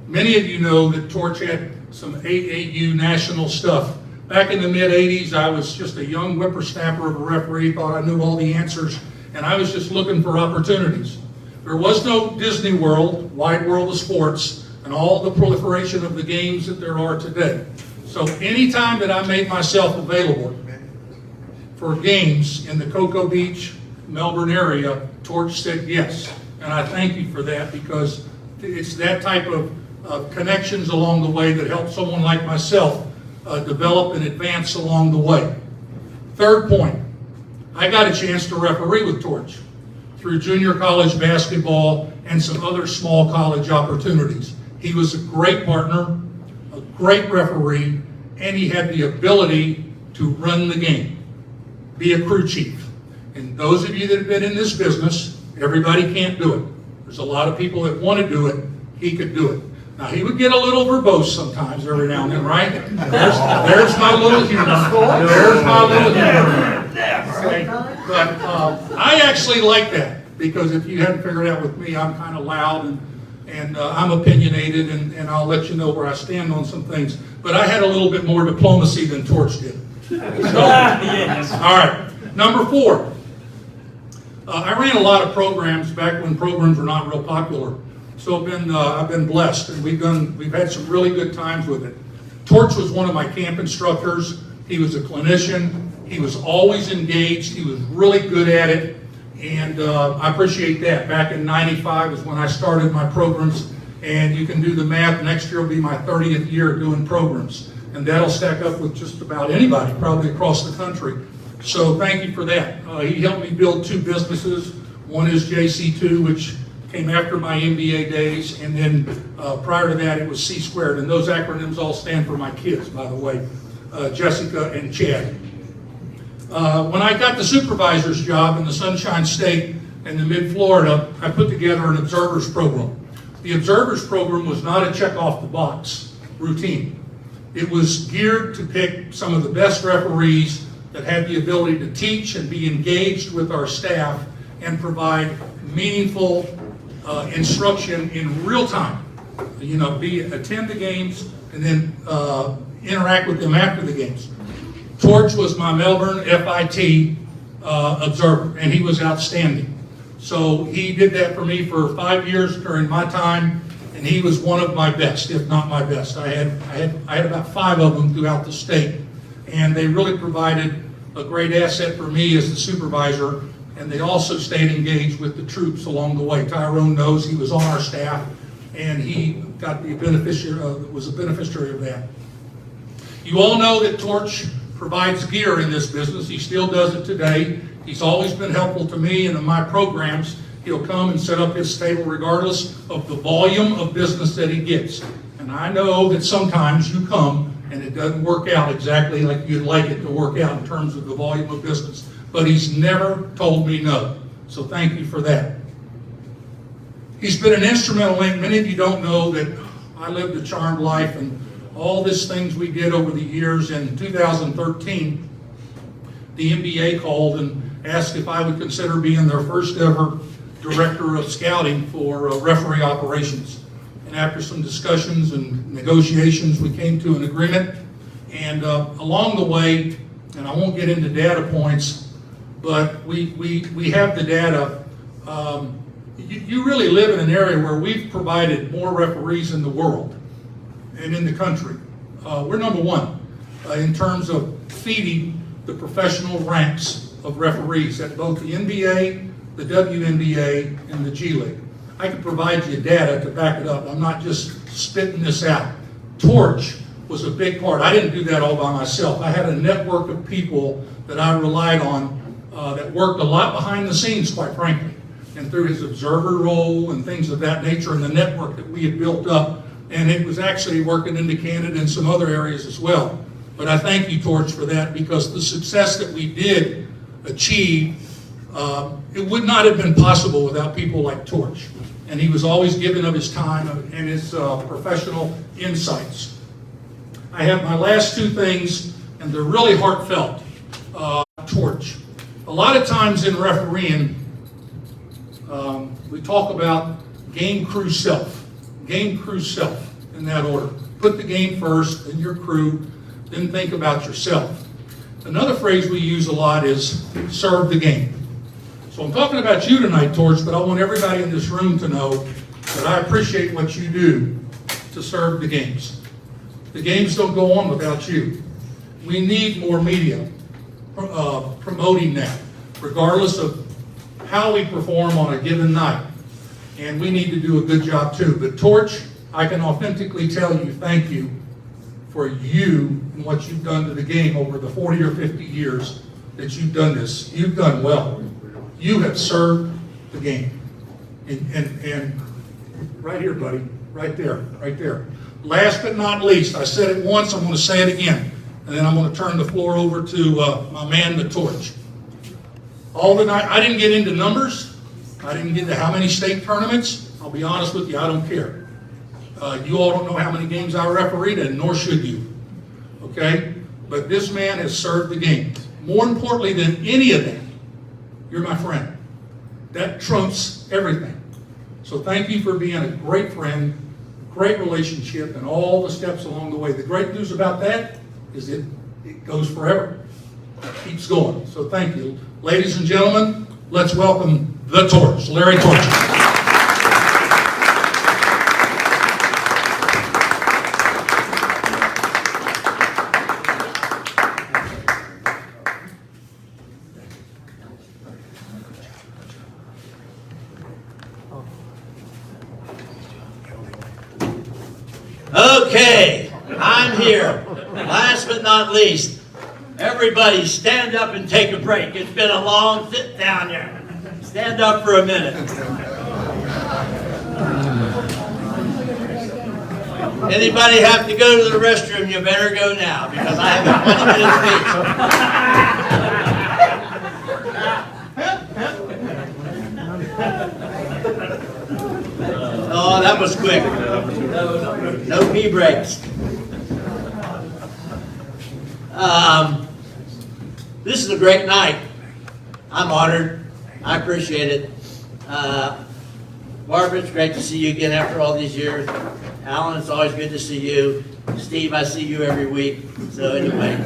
Many of you know that Torch had some AAU national stuff. Back in the mid-'80s, I was just a young whippersnapper of a referee, thought I knew all the answers, and I was just looking for opportunities. There was no Disney World, wide world of sports, and all the proliferation of the games that there are today. So anytime that I made myself available for games in the Cocoa Beach, Melbourne area, Torch said yes. And I thank you for that, because it's that type of connections along the way that help someone like myself develop and advance along the way. Third point, I got a chance to referee with Torch through junior college basketball and some other small college opportunities. He was a great partner, a great referee, and he had the ability to run the game, be a crew chief. And those of you that have been in this business, everybody can't do it. There's a lot of people that want to do it. He could do it. Now, he would get a little verbose sometimes, every now and then, right? There's my little humor. There's my little humor. Okay? But I actually like that, because if you hadn't figured out with me, I'm kind of loud and I'm opinionated, and I'll let you know where I stand on some things. But I had a little bit more diplomacy than Torch did. So, all right. Number 4. I ran a lot of programs back when programs were not real popular. So I've been blessed, and we've had some really good times with it. Torch was one of my camp instructors. He was a clinician. He was always engaged. He was really good at it, and I appreciate that. Back in '95 is when I started my programs, and you can do the math. Next year will be my 30th year doing programs, and that'll stack up with just about anybody, probably across the country. So thank you for that. He helped me build 2 businesses. One is JC2, which came after my MBA days, and then prior to that it was C Squared, and those acronyms all stand for my kids, by the way, Jessica and Chad. When I got the supervisor's job in the Sunshine State in the mid-Florida, I put together an observers program. The observers program was not a check-off-the-box routine. It was geared to pick some of the best referees that had the ability to teach and be engaged with our staff and provide meaningful instruction in real time. You know, attend the games and then interact with them after the games. Torch was my Melbourne FIT observer, and he was outstanding. So he did that for me for 5 years during my time, and he was one of my best, if not my best. I had about 5 of them throughout the state, and they really provided a great asset for me as the supervisor. And they also stayed engaged with the troops along the way. Tyrone knows, he was on our staff, and he got the was a beneficiary of that. You all know that Torch provides gear in this business. He still does it today. He's always been helpful to me, and in my programs, he'll come and set up his table regardless of the volume of business that he gets. And I know that sometimes you come and it doesn't work out exactly like you'd like it to work out in terms of the volume of business. But he's never told me no. So thank you for that. He's been an instrumental link. Many of you don't know that I lived a charmed life, and all these things we did over the years. In 2013, the NBA called and asked if I would consider being their first ever director of scouting for referee operations. And after some discussions and negotiations, we came to an agreement. And along the way, and I won't get into data points, but we have the data. You really live in an area where we've provided more referees in the world and in the country. We're number 1 in terms of feeding the professional ranks of referees at both the NBA, the WNBA, and the G League. I can provide you data to back it up. I'm not just spitting this out. Torch was a big part. I didn't do that all by myself. I had a network of people that I relied on that worked a lot behind the scenes, quite frankly, and through his observer role and things of that nature, and the network that we had built up, and it was actually working into Canada and some other areas as well. But I thank you, Torch, for that, because the success that we did achieve, it would not have been possible without people like Torch. And he was always giving of his time and his professional insights. I have my last two things, and they're really heartfelt. Torch. A lot of times in refereeing, we talk about game, crew, self. Game, crew, self, in that order. Put the game first, then your crew, then think about yourself. Another phrase we use a lot is serve the game. So I'm talking about you tonight, Torch, but I want everybody in this room to know that I appreciate what you do to serve the games. The games don't go on without you. We need more media promoting that, regardless of how we perform on a given night. And we need to do a good job too. But Torch, I can authentically tell you thank you for you and what you've done to the game over the 40 or 50 years that you've done this. You've done well. You have served the game. And right here, buddy, right there, right there. Last but not least, I said it once, I'm going to say it again, and then I'm going to turn the floor over to my man, the Torch. All the night, I didn't get into numbers. I didn't get into how many state tournaments. I'll be honest with you, I don't care. You all don't know how many games I refereed, and nor should you. Okay? But this man has served the game. More importantly than any of that, you're my friend. That trumps everything. So thank you for being a great friend, great relationship, and all the steps along the way. The great news about that is that it goes forever. It keeps going. So thank you. Ladies and gentlemen, let's welcome the Torch, Larry Torch. Okay, I'm here. Last but not least, everybody stand up and take a break. It's been a long sit down there. Stand up for a minute. Anybody have to go to the restroom, you better go now, because I have a 20-minute speech. Oh, that was quick. No pee breaks. This is a great night. I'm honored. I appreciate it. Barbara, it's great to see you again after all these years. Alan, it's always good to see you. Steve, I see you every week. So anyway.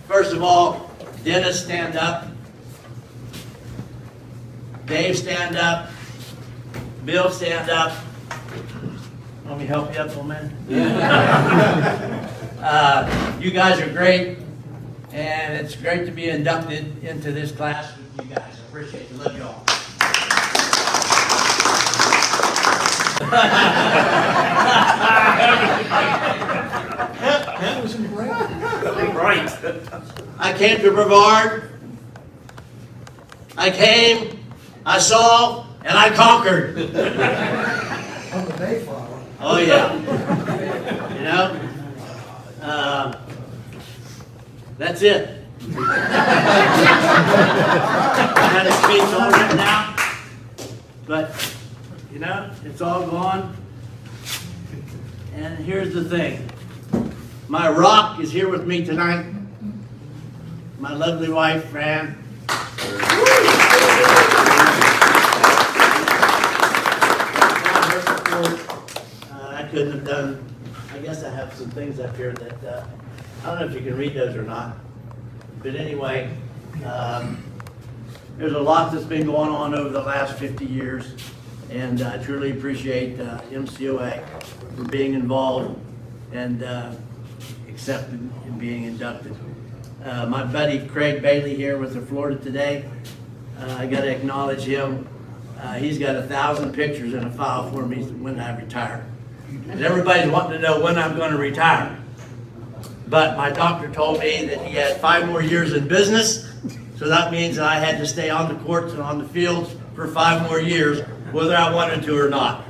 First of all, Dennis, stand up. Dave, stand up. Bill, stand up. Want me to help you up, old man? You guys are great, and it's great to be inducted into this class with you guys. I appreciate you. Love you all. Right. I came to Brevard. I came, I saw, and I conquered. Oh yeah. You know? That's it. I had a speech all written out, but you know, it's all gone. And here's the thing. My rock is here with me tonight. My lovely wife, Fran. I couldn't have done, I guess I have some things up here that, I don't know if you can read those or not. But anyway, there's a lot that's been going on over the last 50 years. And I truly appreciate MCOA for being involved and accepted and being inducted. My buddy Craig Bailey here with the Florida Today. I got to acknowledge him. He's got 1,000 pictures in a file for me when I retire. And everybody's wanting to know when I'm going to retire. But my doctor told me that he had 5 more years in business, so that means that I had to stay on the courts and on the fields for 5 more years, whether I wanted to or not.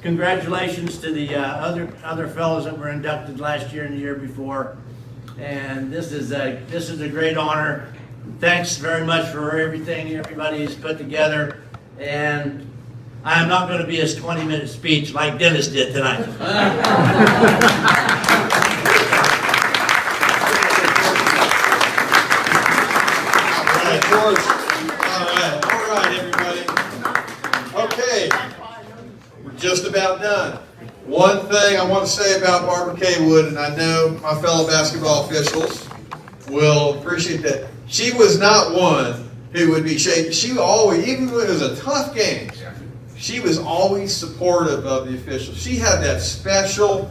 Congratulations to the other fellows that were inducted last year and the year before. And this is a great honor. Thanks very much for everything everybody's put together. And I'm not going to be his 20-minute speech like Dennis did tonight. All right, everybody. Okay, we're just about done. One thing I want to say about Barbara Kaywood, and I know my fellow basketball officials will appreciate that. She was not one who would be shaken. She always, even when it was a tough game, she was always supportive of the officials. She had that special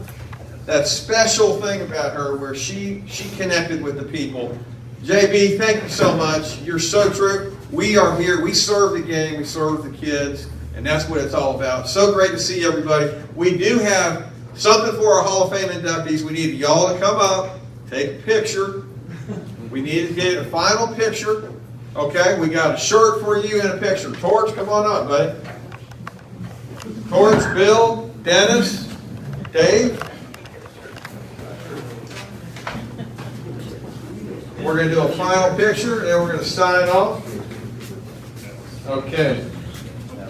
thing about her where she connected with the people. JB, thank you so much. You're so true. We are here. We serve the game. We serve the kids. And that's what it's all about. So great to see everybody. We do have something for our Hall of Fame inductees. We need y'all to come up, take a picture. We need to get a final picture. Okay, we got a shirt for you and a picture. Torch, come on up, buddy. Torch, Bill, Dennis, Dave. We're going to do a final picture, and then we're going to sign off. Okay.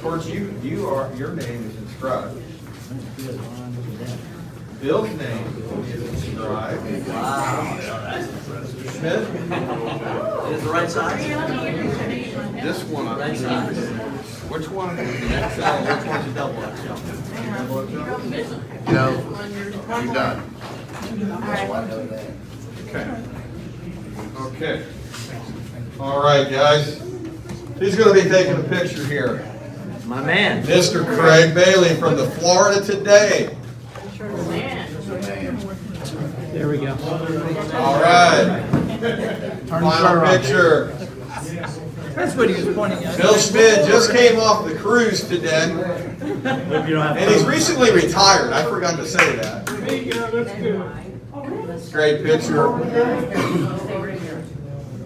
Torch, your name is inscribed. Bill's name is inscribed. Wow. Smith? Is the right size? This one, Right size. which one is the XL, which one's the double XL? Joe, you're done. Okay. All right, guys. Who's going to be taking a picture here? My man. Mr. Craig Bailey from the Florida Today. There we go. All right. Final picture. That's what he was pointing at. Bill Schmidt just came off the cruise today, Hope you don't have and he's recently retired. I forgot to say that. There you go, that's good. Great picture.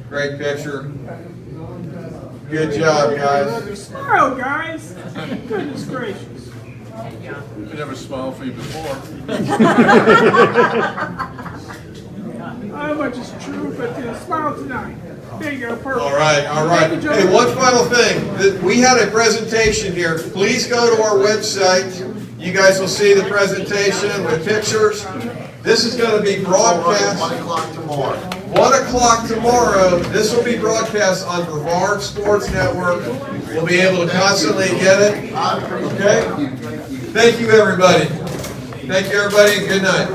Great picture. Good job, guys. Smile, guys. Goodness gracious. I never smiled for you before. How much is true, but smile tonight. There you go, perfect. All right, all right. Hey, one final thing. We had a presentation here. Please go to our website. You guys will see the presentation with pictures. This is going to be broadcast. 1 o'clock tomorrow. 1 o'clock tomorrow. This will be broadcast on Brevard Sports Network. We'll be able to constantly get it. Okay? Thank you, everybody. Thank you, everybody, and good night.